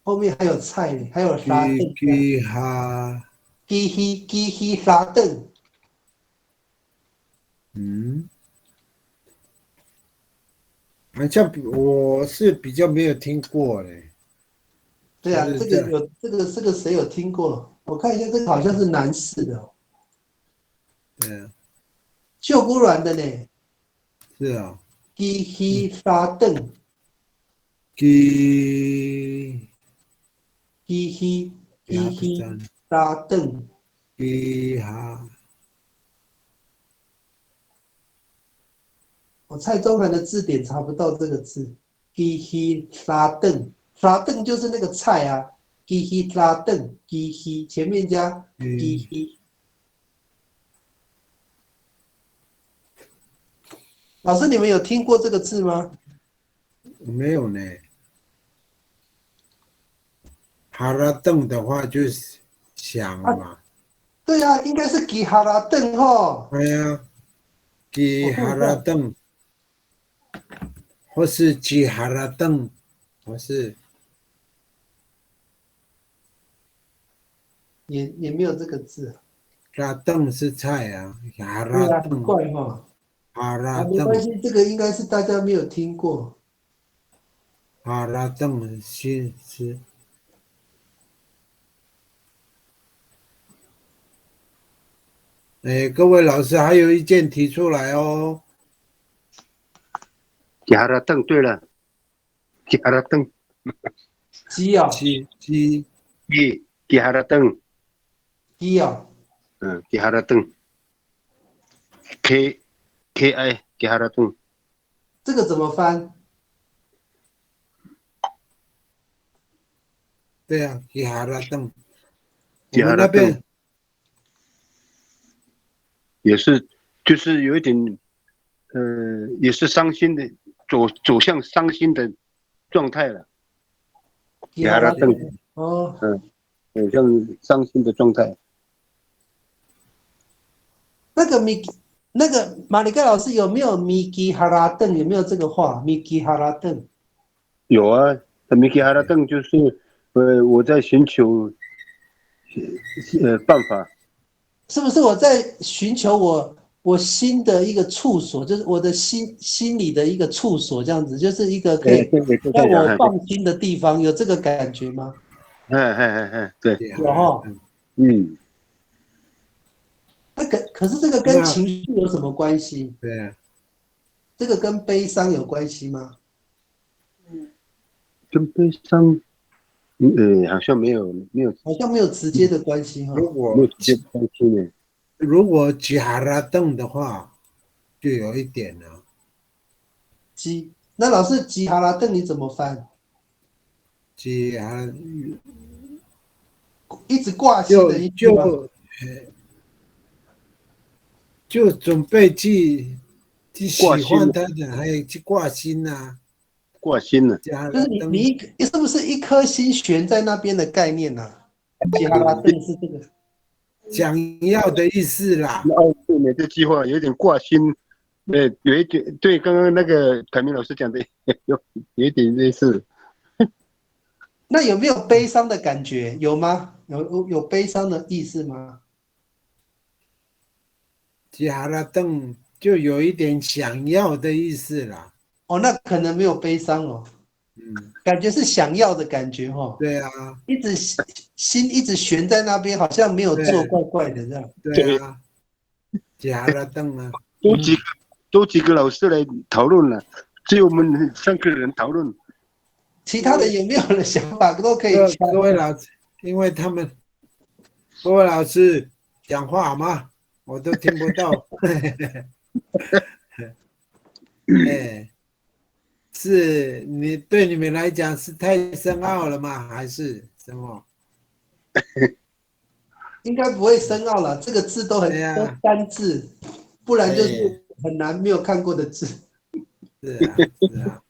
后面还有菜呢，还有沙邓。gi ha gi hi sa deng。好像我是比较没有听过嘞。对啊，这个谁有听过？我看一下，这个好像是男士的。对啊。秀姑峦的呢？是啊。gi hi sa deng。gi hi sa deng。gi ha。我蔡中涵的字典查不到这个字。gi hi sa deng。沙邓就是那个菜啊 ，gi hi 沙邓 ，gi hi 前面加 gi hi。老师，你们有听过这个字吗？没有呢。哈拉邓的话就是想嘛。对啊，应该是 gi 哈拉邓吼。对呀，gi 哈拉邓，或是 gi 哈拉邓，或是。也没有这个字。拉邓是菜啊，哈对啊，拉邓。很怪哈。哈拉没关系，邓。这个应该是大家没有听过。哈拉邓是。各位老师还有意见提出来哦。给哈拉邓，对了，给哈拉邓。鸡啊。鸡。给哈拉邓。鸡啊。给哈拉邓。K I 给哈拉邓。这个怎么翻？对啊，给哈拉邓。我们那边也是，就是有一点，也是伤心的，走向伤心的状态了。给哈拉邓。哦。走向伤心的状态。那个马里盖老师有没有米基哈拉邓？有没有这个话？米基哈拉邓。有啊，米基哈拉邓就是，我在寻求，办法。是不是我在寻求我我心的一个处所，就是我的心里的一个处所，这样子，就是一个可以让我放心的地方，有这个感觉吗？对，有哈。嗯，可是这个跟情绪有什么关系？对啊，这个跟悲伤有关系吗？跟悲伤，好像没有，好像没有直接的关系哈。没有直接关系呢。如果吉哈拉邓的话，就有一点了。那老师吉哈拉邓你怎么翻？吉哈一直挂心的意思吗？就准备去喜欢他的，还有去挂心呐、挂心了，就是你是不是一颗心悬在那边的概念呐、啊？吉哈拉邓是这个想要的意思啦。对呢，这句话有点挂心，有一点对，刚刚那个凯明老师讲的有一点类似。那有没有悲伤的感觉？有吗？有悲伤的意思吗？吉哈拉邓就有一点想要的意思啦。哦，那可能没有悲伤哦。感觉是想要的感觉哦。对啊，心一直悬在那边，好像没有做，怪怪的这样。对啊，吉哈拉邓啊，都几个老师来讨论了，只有我们3个人讨论。其他的有没有人想法都可以各位老师，因为各位老师讲话好吗？我都听不到。哎，是对你们来讲是太深奥了吗？还是什么？应该不会深奥了，这个字都很都单字，不然就是很难没有看过的字。是啊，是啊。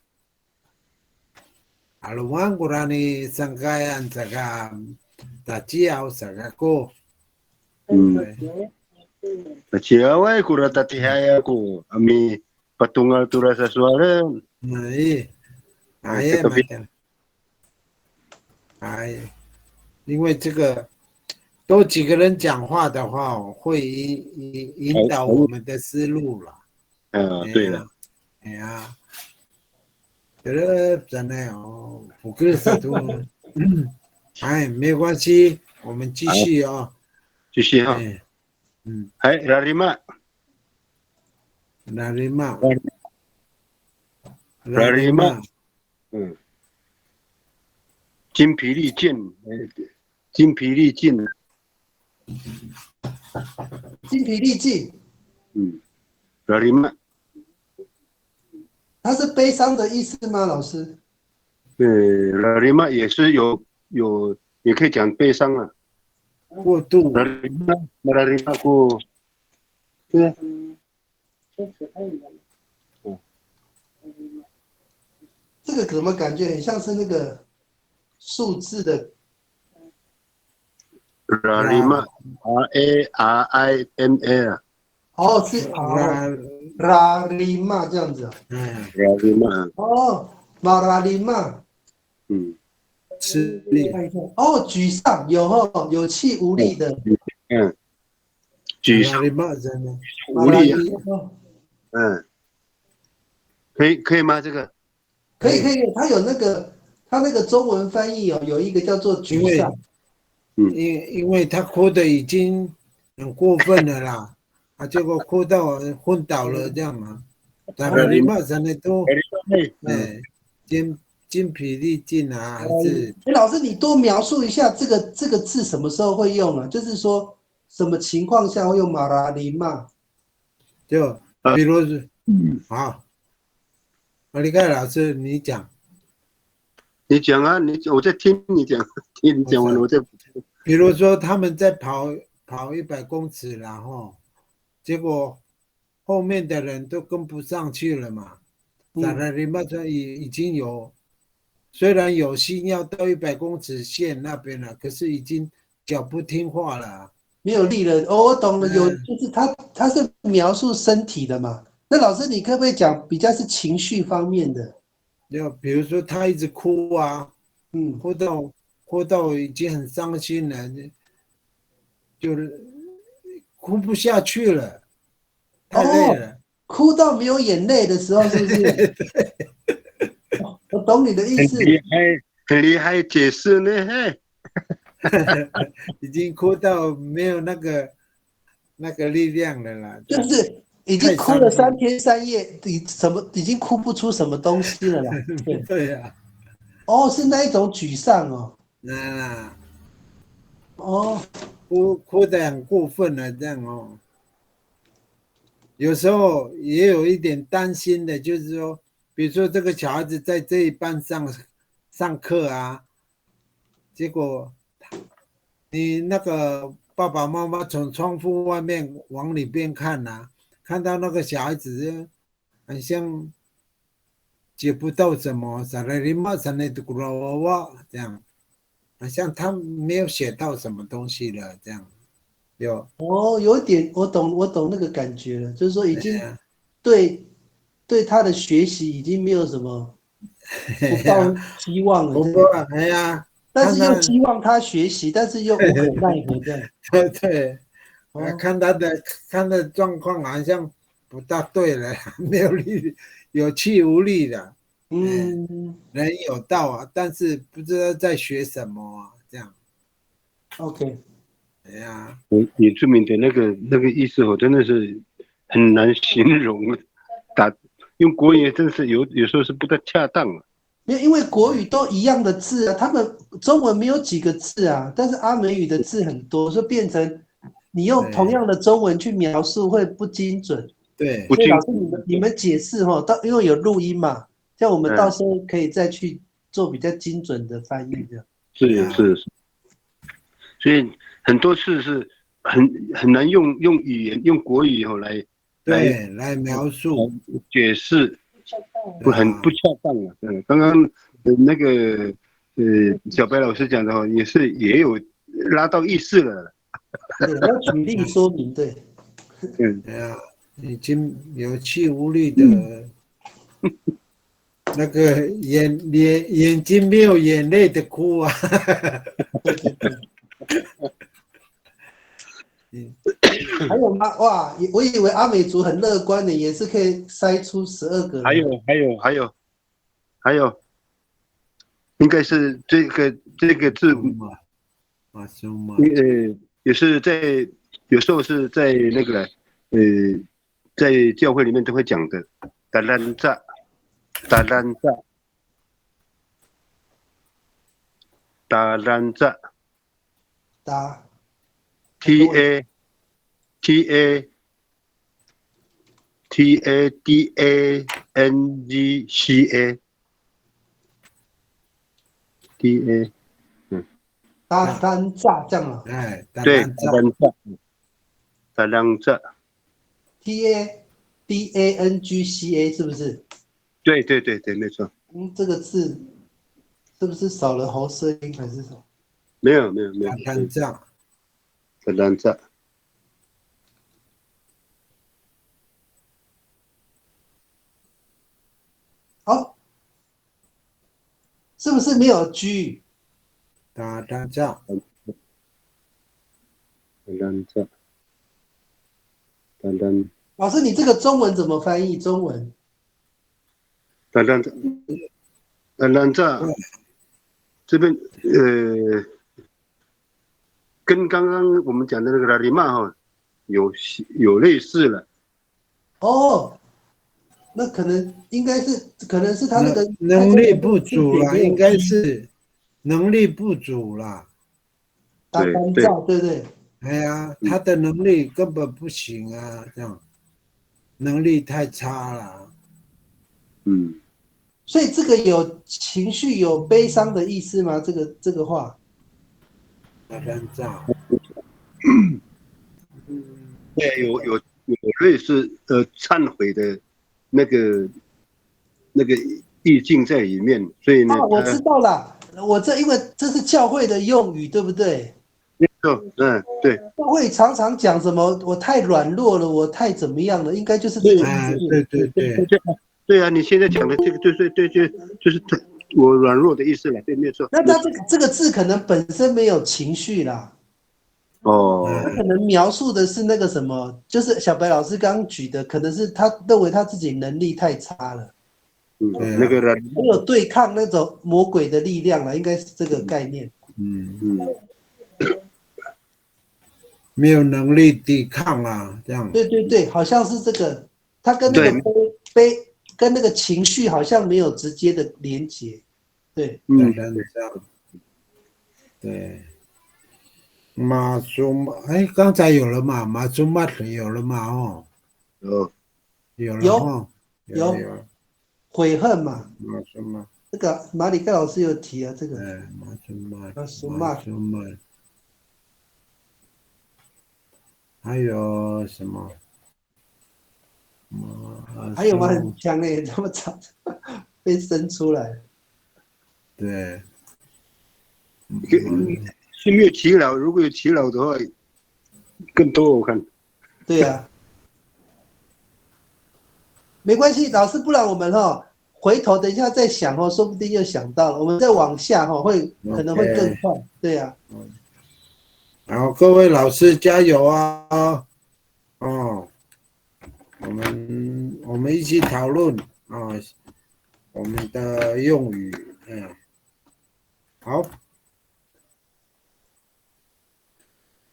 Aluan kurani sangkayan saka tajiao saka ko. Ciawai kurata tihaya ko ami patungal turasa suara. Iya, iya macam. 因为这个多几个人讲话的话，会引导我们的思路了。对了。哎呀。真的哦，不够洒脱。哎，没关系，我们继续啊，继续哈。还Rarima，精疲力尽，精疲力尽。Rarima。它是悲伤的意思吗，老师？Rarima 也是有，也可以讲悲伤啊。过度。Rarima 过，对。这个怎么感觉很像是那个数字的 ？Rarima，Rarima 啊。哦，是拉里玛这样子啊。拉里玛。哦，马拉里玛。吃力。哦，沮丧，有气无力的。沮丧。无力。可以吗？这个。可以，他有他那个中文翻译有一个叫做沮丧。因为他哭的已经很过分了啦。结果哭到昏倒了，这样嘛？但是你马上的都，精疲力尽啊，还是？老师，你多描述一下这个字什么时候会用啊？就是说什么情况下会用马拉里玛？就比如是，好，马里盖老师，你讲。你讲啊，我在听你讲，听你讲完了我再。比如说他们在跑100公尺，然后。结果后面的人都跟不上去了嘛。当然，你们这已经虽然有心要到100公尺线那边了，可是已经脚不听话了，没有力了。哦，我懂了，就是他是描述身体的嘛。那老师，你可不可以讲比较是情绪方面的？就比如说他一直哭啊，哭到已经很伤心了，就是哭不下去了。太累了。哭到没有眼泪的时候，是不是？我懂你的意思。很厉害，解释呢，嘿。已经哭到没有那个力量了啦。就是已经哭了3天3夜，已经哭不出什么东西了啦。对啊。是那一种沮丧哦。哭得很过分了，这样哦。有时候也有一点担心的，就是说，比如说这个小孩子在这一班上课啊，结果你那个爸爸妈妈从窗户外面往里边看啊，看到那个小孩子好像接不到什么，这样，好像他没有写到什么东西了，这样。有一点我懂那个感觉了，就是说已经对他的学习已经没有什么不抱希望了。哎呀，但是又希望他学习，但是又无可奈何这样。对，看他的状况好像不大对了，没有力，有气无力的。人有道啊，但是不知道在学什么啊，这样。OK。哎呀，原住民的那个意思，我真的是很难形容，用国语真是有时候是不太恰当啊。因为国语都一样的字啊，他们中文没有几个字啊，但是阿美语的字很多，所以变成你用同样的中文去描述会不精准。对，所以老师你们解释哈，因为有录音嘛，这样我们到时候可以再去做比较精准的翻译这样。是，所以很多次是很难用语言用国语来描述解释，很不恰当啊。刚刚那个小白老师讲的也有拉到意思了。对，要举例说明，对。对啊，已经有气无力的，那个眼睛没有眼泪的哭啊。还有吗？哇，我以为阿美族很乐观的，也是可以筛出12个。还有，应该是这个字，也是有时候是在那个在教会里面都会讲的，达兰扎TADANGCA，达兰扎这样啊？对，达兰扎 TADANGCA 是不是？对，没错。这个字是不是少了喉舌音还是什么？没有。达兰扎。好，是不是没有 G？ 达兰扎。老师，你这个中文怎么翻译？中文？达兰扎这边跟刚刚我们讲的那个拉里曼有类似了。那可能是他那个能力不足了，应该是能力不足了。对，对。哎呀，他的能力根本不行啊，这样能力太差了。所以这个有情绪、有悲伤的意思吗？这个话？对，有类似忏悔的那个意境在里面，所以呢，我知道了，因为这是教会的用语，对不对？对。教会常常讲什么？我太软弱了，我太怎么样了？应该就是这个意思。对啊，你现在讲的这个就是我软弱的意思了，对，没错。那他这个字可能本身没有情绪啦。哦，他可能描述的是那个什么，就是小白老师刚刚举的，可能是他认为他自己能力太差了，那个人，没有对抗那种魔鬼的力量了，应该是这个概念。没有能力抵抗啊，这样。对对对，好像是这个，他跟那个悲跟那个情绪好像没有直接的连接。对，可能这样。对，马苏马，哎，刚才有了嘛？马苏马有了嘛？哦，有了哈，有悔恨嘛？马苏马，这个马里盖老师有提啊，这个马苏马，马苏马苏马，还有什么？还有吗？很强烈，这么长被生出来。对，是没有耆老，如果有耆老的话，更多我看。对呀，没关系，老师，不然我们回头等一下再想说不定又想到了，我们再往下可能会更快。对呀。然后各位老师加油啊！哦，我们一起讨论啊，我们的用语，好。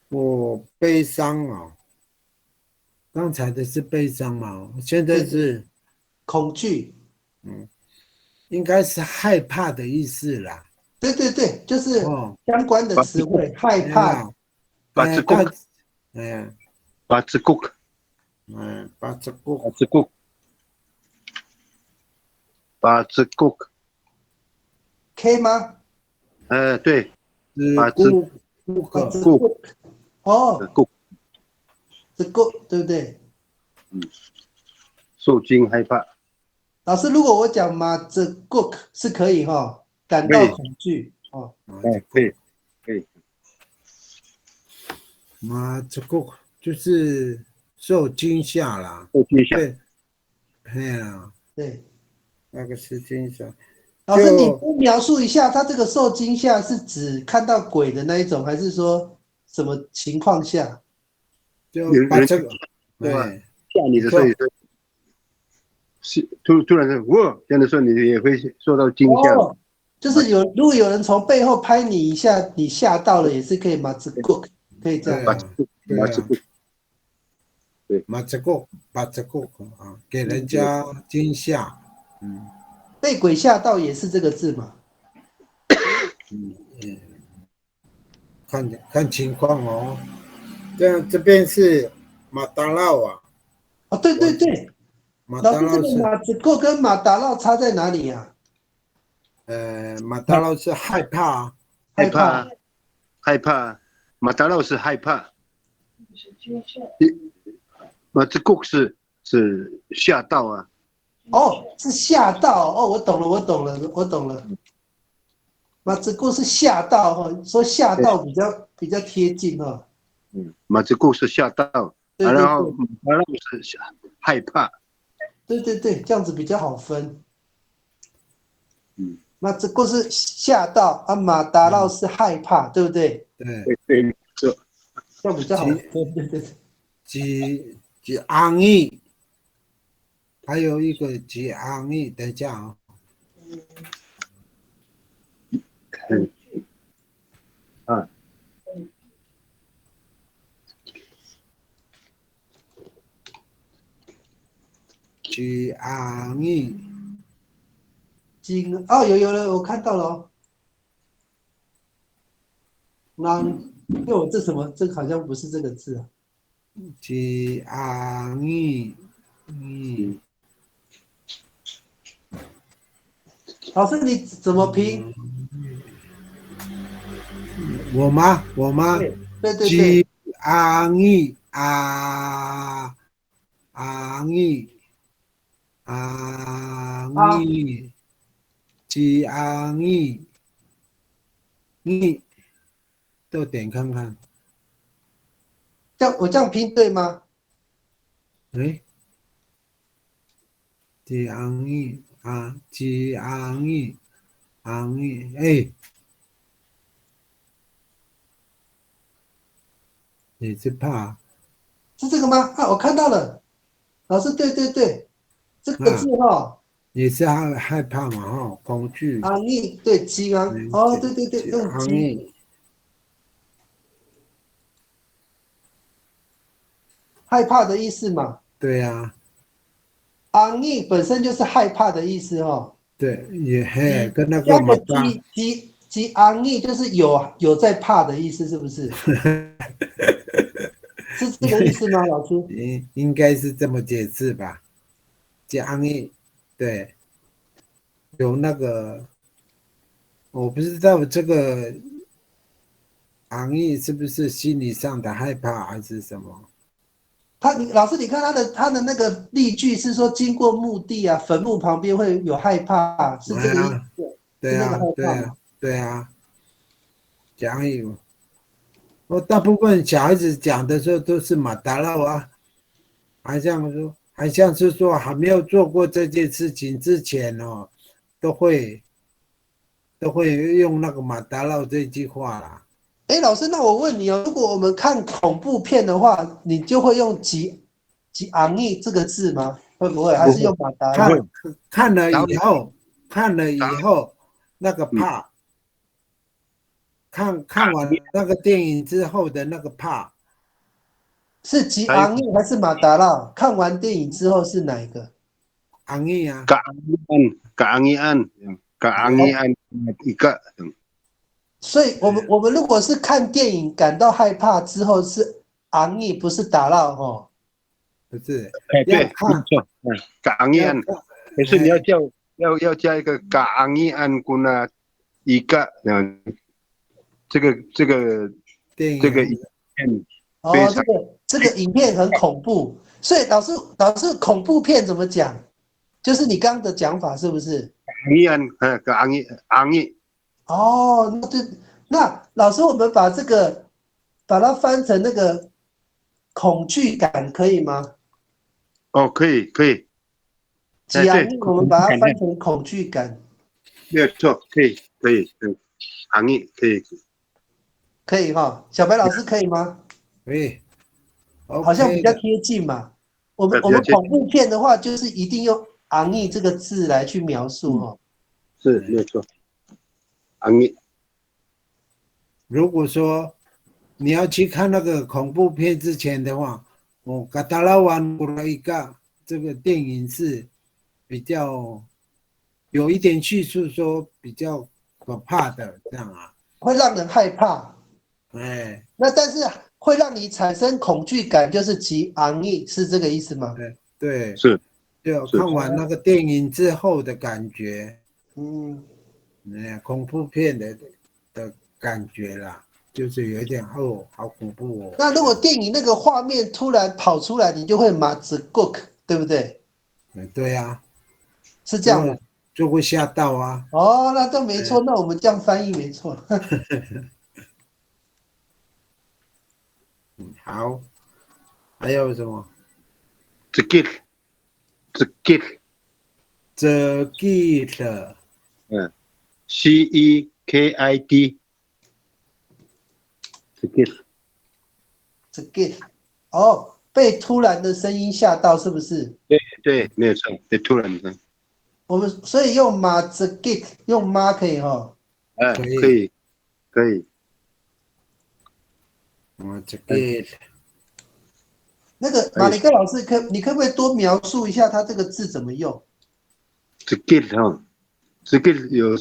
我悲伤啊，刚才的是悲伤嘛，现在是恐惧，应该是害怕的意思啦。对对对，就是相关的词汇，害怕。把子谷，把子谷，把子谷，把子谷，把子谷 ，K 吗？对，把子谷，哦，谷，子谷，对不对？受惊害怕。老师，如果我讲马子谷是可以感到恐惧哦。可以。马子谷就是受惊吓啦。受惊吓。对，对，那个是惊吓。老师，你描述一下，他这个受惊吓是指看到鬼的那一种，还是说什么情况下？就把这个，对吧？吓你的时候，是突然的哇，这样的时候你也会受到惊吓。就是如果有人从背后拍你一下，你吓到了，也是可以马子谷，可以这样。马子谷，对，马子谷啊，给人家惊吓。被鬼吓到也是这个字嘛？看情况哦。这样这边是马达绕啊。哦，对对对，老师，这个马子谷跟马达绕差在哪里呀？马达绕是害怕，害怕，马达绕是害怕，马子谷是吓到啊。哦，是吓到哦，我懂了。马子谷是吓到说吓到比较贴近马子谷是吓到，然后马达绕是害怕。对对对，这样子比较好分。马子谷是吓到啊，马达绕是害怕，对不对？对，这样比较好分。对。几安逸，还有一个几安逸，等一下啊。几安逸，有了，我看到了哦。因为我这什么，这个好像不是这个字啊。几安逸，老师，你怎么拼？我吗？对。几安逸安逸，几安逸，都点看看。我这样拼对吗？几安逸几安逸，也是怕。是这个吗？啊，我看到了，老师，对对对，这个字哈，也是害怕嘛，哈，恐惧。昂毅，对，吉昂，哦，对对对，用昂吉，毅，害怕的意思嘛。对呀，昂毅本身就是害怕的意思哦。对，也嘿，吉跟那个加个马达，吉昂毅就是有在怕的意思，是不是？是这个意思吗，老师？应该是这么解释吧？叫昂毅，对，有那个，我不知道这个昂毅是不是心理上的害怕还是什么？老师，你看他的那个例句是说，经过墓地啊，坟墓旁边会有害怕，是这个意啊，思，是那个害对啊，对啊，怕吗？对啊，讲义。我大部分小孩子讲的时候都是马达拉啊，还像是说还没有做过这件事情之前哦，都会都会用那个马达拉这句话啦。哎，老师，那我问你哦，如果我们看恐怖片的话，你就会用吉昂毅这个字吗？会不会？还不会是用马达不会，拉？看了然后以后，那个嗯怕，看完那个电影之后的那个怕，是吉还有昂毅还是马达拉？看完电影之后是哪一个？昂义啊，keangian ika 所以我们如果是看电影感到害怕之后是昂毅，不是打闹哦。不是对，没要看错，keangian，可是你要加一个 keangian guna ika，这个电影这个影片非哦，常这个影片很恐怖，所以老师恐怖片怎么讲？就是你刚刚的讲法是不是？ keangian keangi 哦，那老师，我们把这个把它翻成那个恐惧感可以吗？哦，可以，吉昂对，我们把它翻成恐惧感，没有错，可以，keangi 可以，可以哈？小白老师可以吗？对好像比，OK 的，较贴近嘛。我们恐怖片的话，就是一定用昂毅这个字来去描述哦。是没有错，keangi 如果说你要去看那个恐怖片之前的话，我嘎达拉湾古了一个这个电影是比较有一点叙述说比较可怕的这样啊，会让人害怕。哎，那但是会让你产生恐惧感，就是吉昂毅，是这个意思吗？对，是就看完那个电影之后的感觉，嗯，恐怖片的感觉啦，就是有一点哦，好恐怖哦，那如果电影那个画面突然跑出来，你就会马子 go， 对不对？对呀，是这样吗？就会吓到啊。哦，那都没错，那我们这样翻译没错。好，还有什么？ Zekit， 这 git， ，CEKID， Zekit，这个哦，被突然的声音吓到，是不是？对，没有错，被突然的，我们所以用马子 git 用妈可以哈。可以，这 git，那个马里克老师你可不可以多描述一下他这个字怎么用？ Zekit 哈，Zekit 有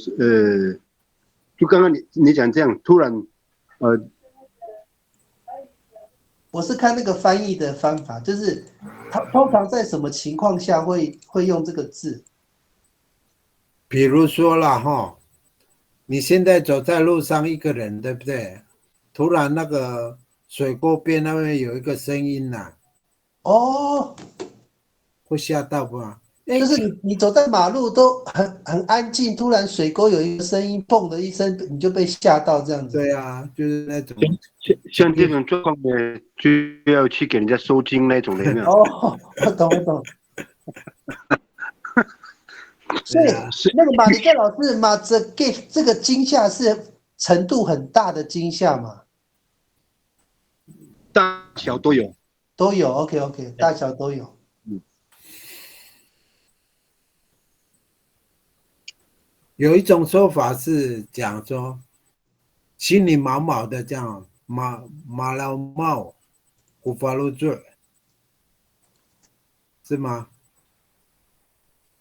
就刚刚你讲这样，突然我是看那个翻译的方法，就是他通常在什么情况下会用这个字？比如说啦哈，你现在走在路上一个人，对不对？突然那个水沟边那边有一个声音呐、哦，会吓到吧？就是你走在马路都很安静，突然水沟有一个声音，砰的一声，你就被吓到这样子。对啊，就是那种像这种状况呢，就要去给人家收金那种的，有没有？哦，我懂。所以那个马里克老师，马这 get 这个惊吓是程度很大的惊吓嘛？大小都有。都有，OK，大小都有。有一种说法是讲说，心里毛毛的这样，马老毛，古法路罪，是吗？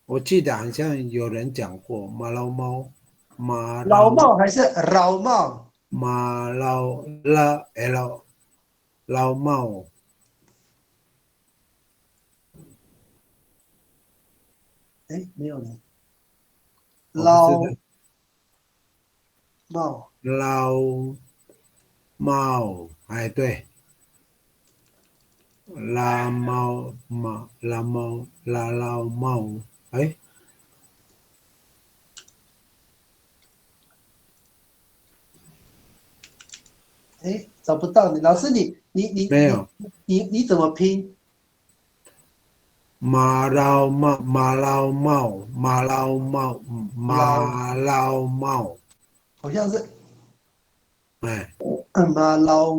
我记得好像有人讲过马老猫，老帽还是老帽？马老老猫，哎，没有呢。我老不知道帽，老猫，哎对，拉猫老猫，哎。哎，找不到你。老师，没有你怎么拼？马老猫，马老猫，马老猫，马老猫，好像是哎，马老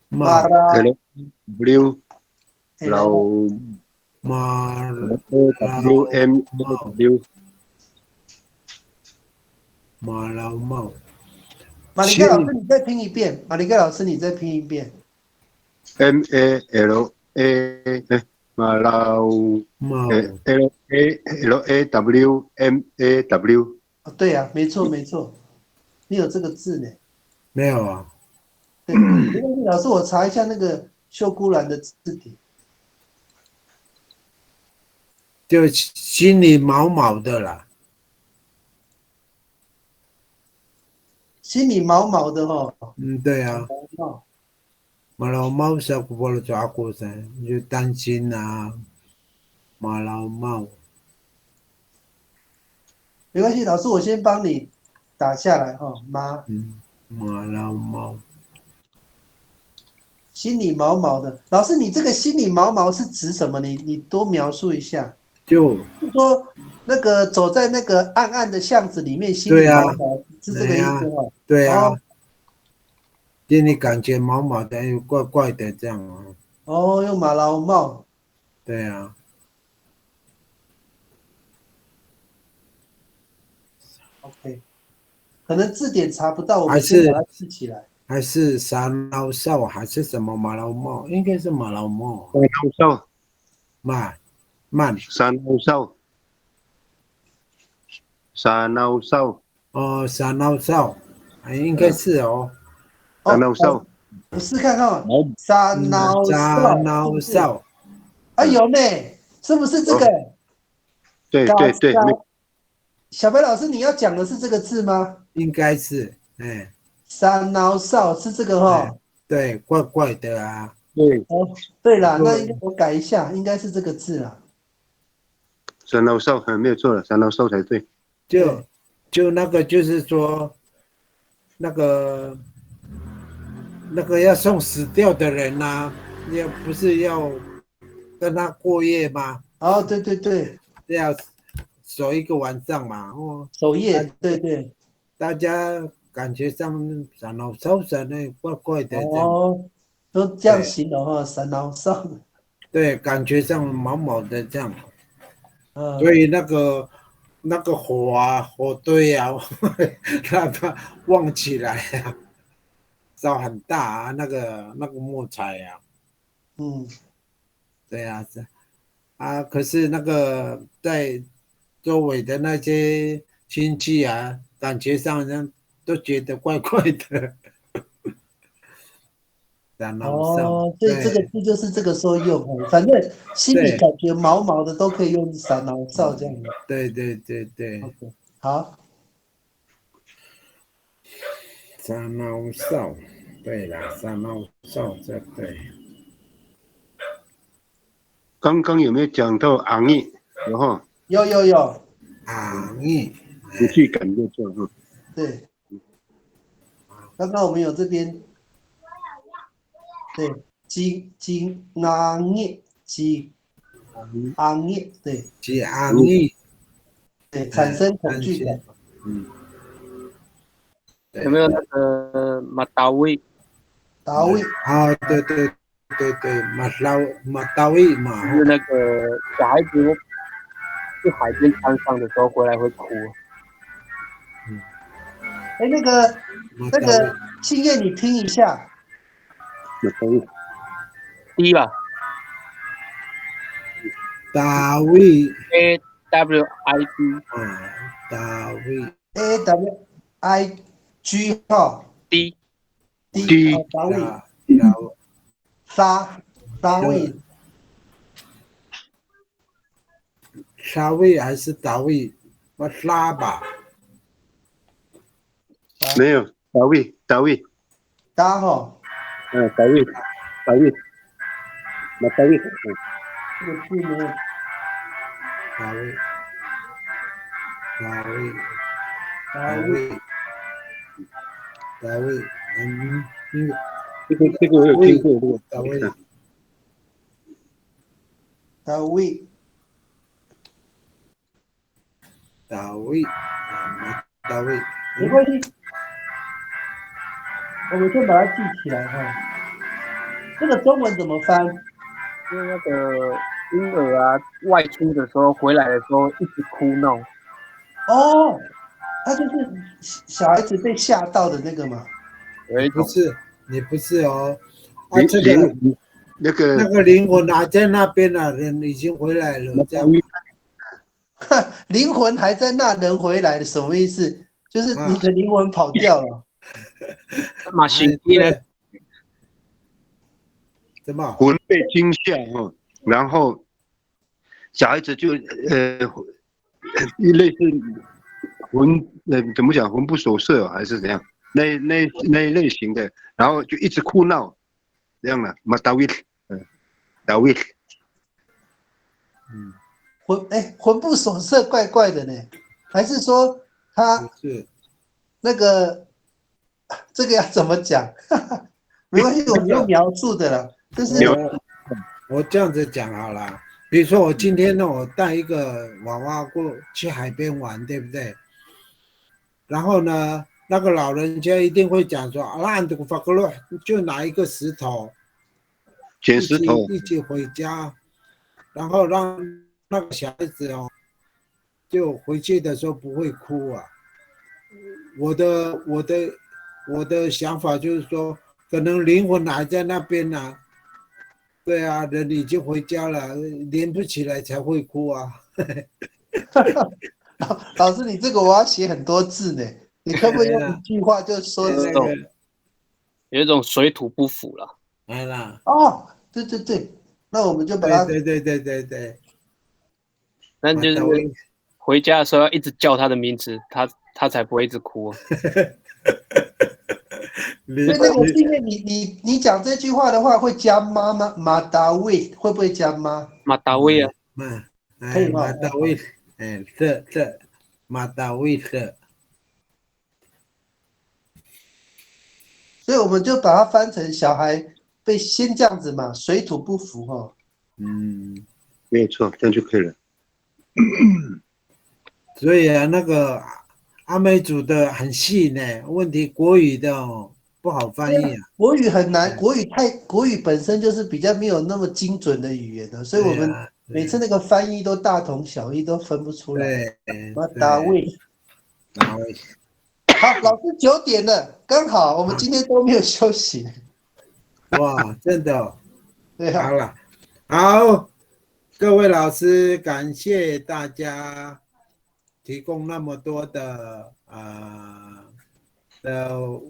马猫，拉 L W 老 L 马 W 老 M 猫， W 马老猫。马里盖老师，你再拼一遍。马里盖老师，你再拼一遍。M A L A 马老猫 L A L A W M A W 哦，对呀，没错没错，你有这个字呢。没有啊？对，没关系，老师，我查一下那个秀姑兰的字典。就心里毛毛的啦。心里毛毛的哦。嗯，对啊，毛马老猫小姑婆的抓过噻，就担心啊，马老猫。没关系，老师，我先帮你打下来哈。马老猫。心里毛毛的，老师，你这个心里毛毛是指什么？你多描述一下。就是说那个走在那个暗暗的巷子里面，心里毛毛，是这个意思哈。对啊，哦心里感觉毛毛的，又怪怪的这样啊。哦，用马老帽。对啊，OK，可能字典查不到，我们还是先把它记起来。还是三老少还是什么马老猫？应该是马老猫。三老少慢三老少三老少哦，三老少，哎，应该是哦。三老少我试看看，三老三少，老少，啊有呢，是不是这个？对对对，小白老师，你要讲的是这个字吗？应该是，哎，三老少是这个哈。对，怪怪的啊。对，哦，对了，那应该我改一下，应该是这个字啦。三老少没有错了，三老少才对。就那个，就是说，那个要送死掉的人呐、不是要跟他过夜吗？哦，对对对，要守一个晚上嘛。哦，首页，对对。大家感觉上三老少神的怪怪的这样。哦，都这样形容哈，三老少。对，感觉上毛毛的这样。嗯。所以那个火啊，火堆啊，让它旺起来啊，烧很大啊，那个木材啊。对啊，是啊，可是那个在周围的那些亲戚啊，感觉上人都觉得怪怪的。哦，所以这个字就是这个时候用，反正心里感觉毛毛的都可以用三老少这样的。对对对对。OK，好。三老少，对了，三老少这对。刚刚有没有讲到昂义？有哈？有。昂义，不去感觉错哈。对，刚刚我们有这边，对，金昂义，昂义，对，昂义，对，产生恐惧感。有没有那个马达威？达威啊，对对对，马达维嘛，就是那个小孩子去海边山上的时候回来会哭。哎，那个马达维庆燕，你听一下，马达维，第一吧达维，A W I D，啊，达维 AWIG 哈 D， D 哦，达卫沙卫沙维还是达维？我沙吧，没有达维，达哈，达维，马达维，这个字没有达维，达维，达达卫维，达维，这个我有听过，这个达维，达卫，达维，啊，达维，没关系，我们先把它记起来哈。这个中文怎么翻？因为那个婴儿啊，外出的时候回来的时候一直哭闹。哦，他就是小孩子被吓到的那个嘛。有一种你不是哦，啊，这个那个那个灵魂还在那边了，人已经回来了，这样。灵魂还在那，人回来了，什么意思？就是你的灵魂跑掉了。马行机呢？怎么？魂被惊吓哦，然后小孩子就类似怎么讲魂不守舍还是怎样？那一类型的，然后就一直哭闹，这样了。马达维，达维，魂不守舍，怪怪的呢。还是说他是那个这个要怎么讲？没关系，我们用描述的了。就是我这样子讲好了，比如说我今天呢，我带一个娃娃去海边玩，对不对？然后呢，那个老人家一定会讲说，啊，这个法克洛就拿一个石头，捡石头，一起回家，然后让那个小孩子哦，就回去的时候不会哭啊。我的想法就是说，可能灵魂还在那边呢、啊。对啊，人已经回家了，连不起来才会哭啊。老师，你这个我要写很多字呢，你可不可以用一句话就说那个有一种水土不服了。来啦。哦，对，那我们就把它对。那就是回家的时候要一直叫他的名字，他才不会一直哭。所以那个是因为你讲这句话的话会加妈吗？马达卫会不会加妈？马达卫啊，可以吗？马达卫，这马达卫是。所以我们就把它翻成小孩被先这样子嘛，水土不服哈。没有错，这样就可以了。所以啊，那个阿美族的很细呢，问题国语的哦不好翻译啊。国语很难，国语本身就是比较没有那么精准的语言的，所以我们每次那个翻译都大同小异，都分不出来。马达卫，好，老师9点了，刚好我们今天都没有休息。哇，真的哦。对啊。好了，好，各位老师，感谢大家提供那么多的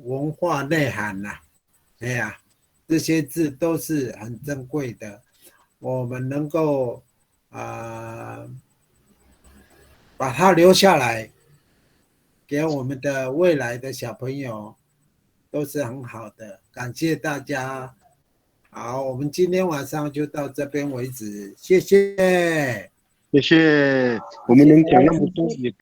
文化内涵呐。哎呀，这些字都是很珍贵的，我们能够把它留下来，给我们的未来的小朋友，都是很好的。感谢大家。好，我们今天晚上就到这边为止，谢谢。谢谢，我们能讲那么多也。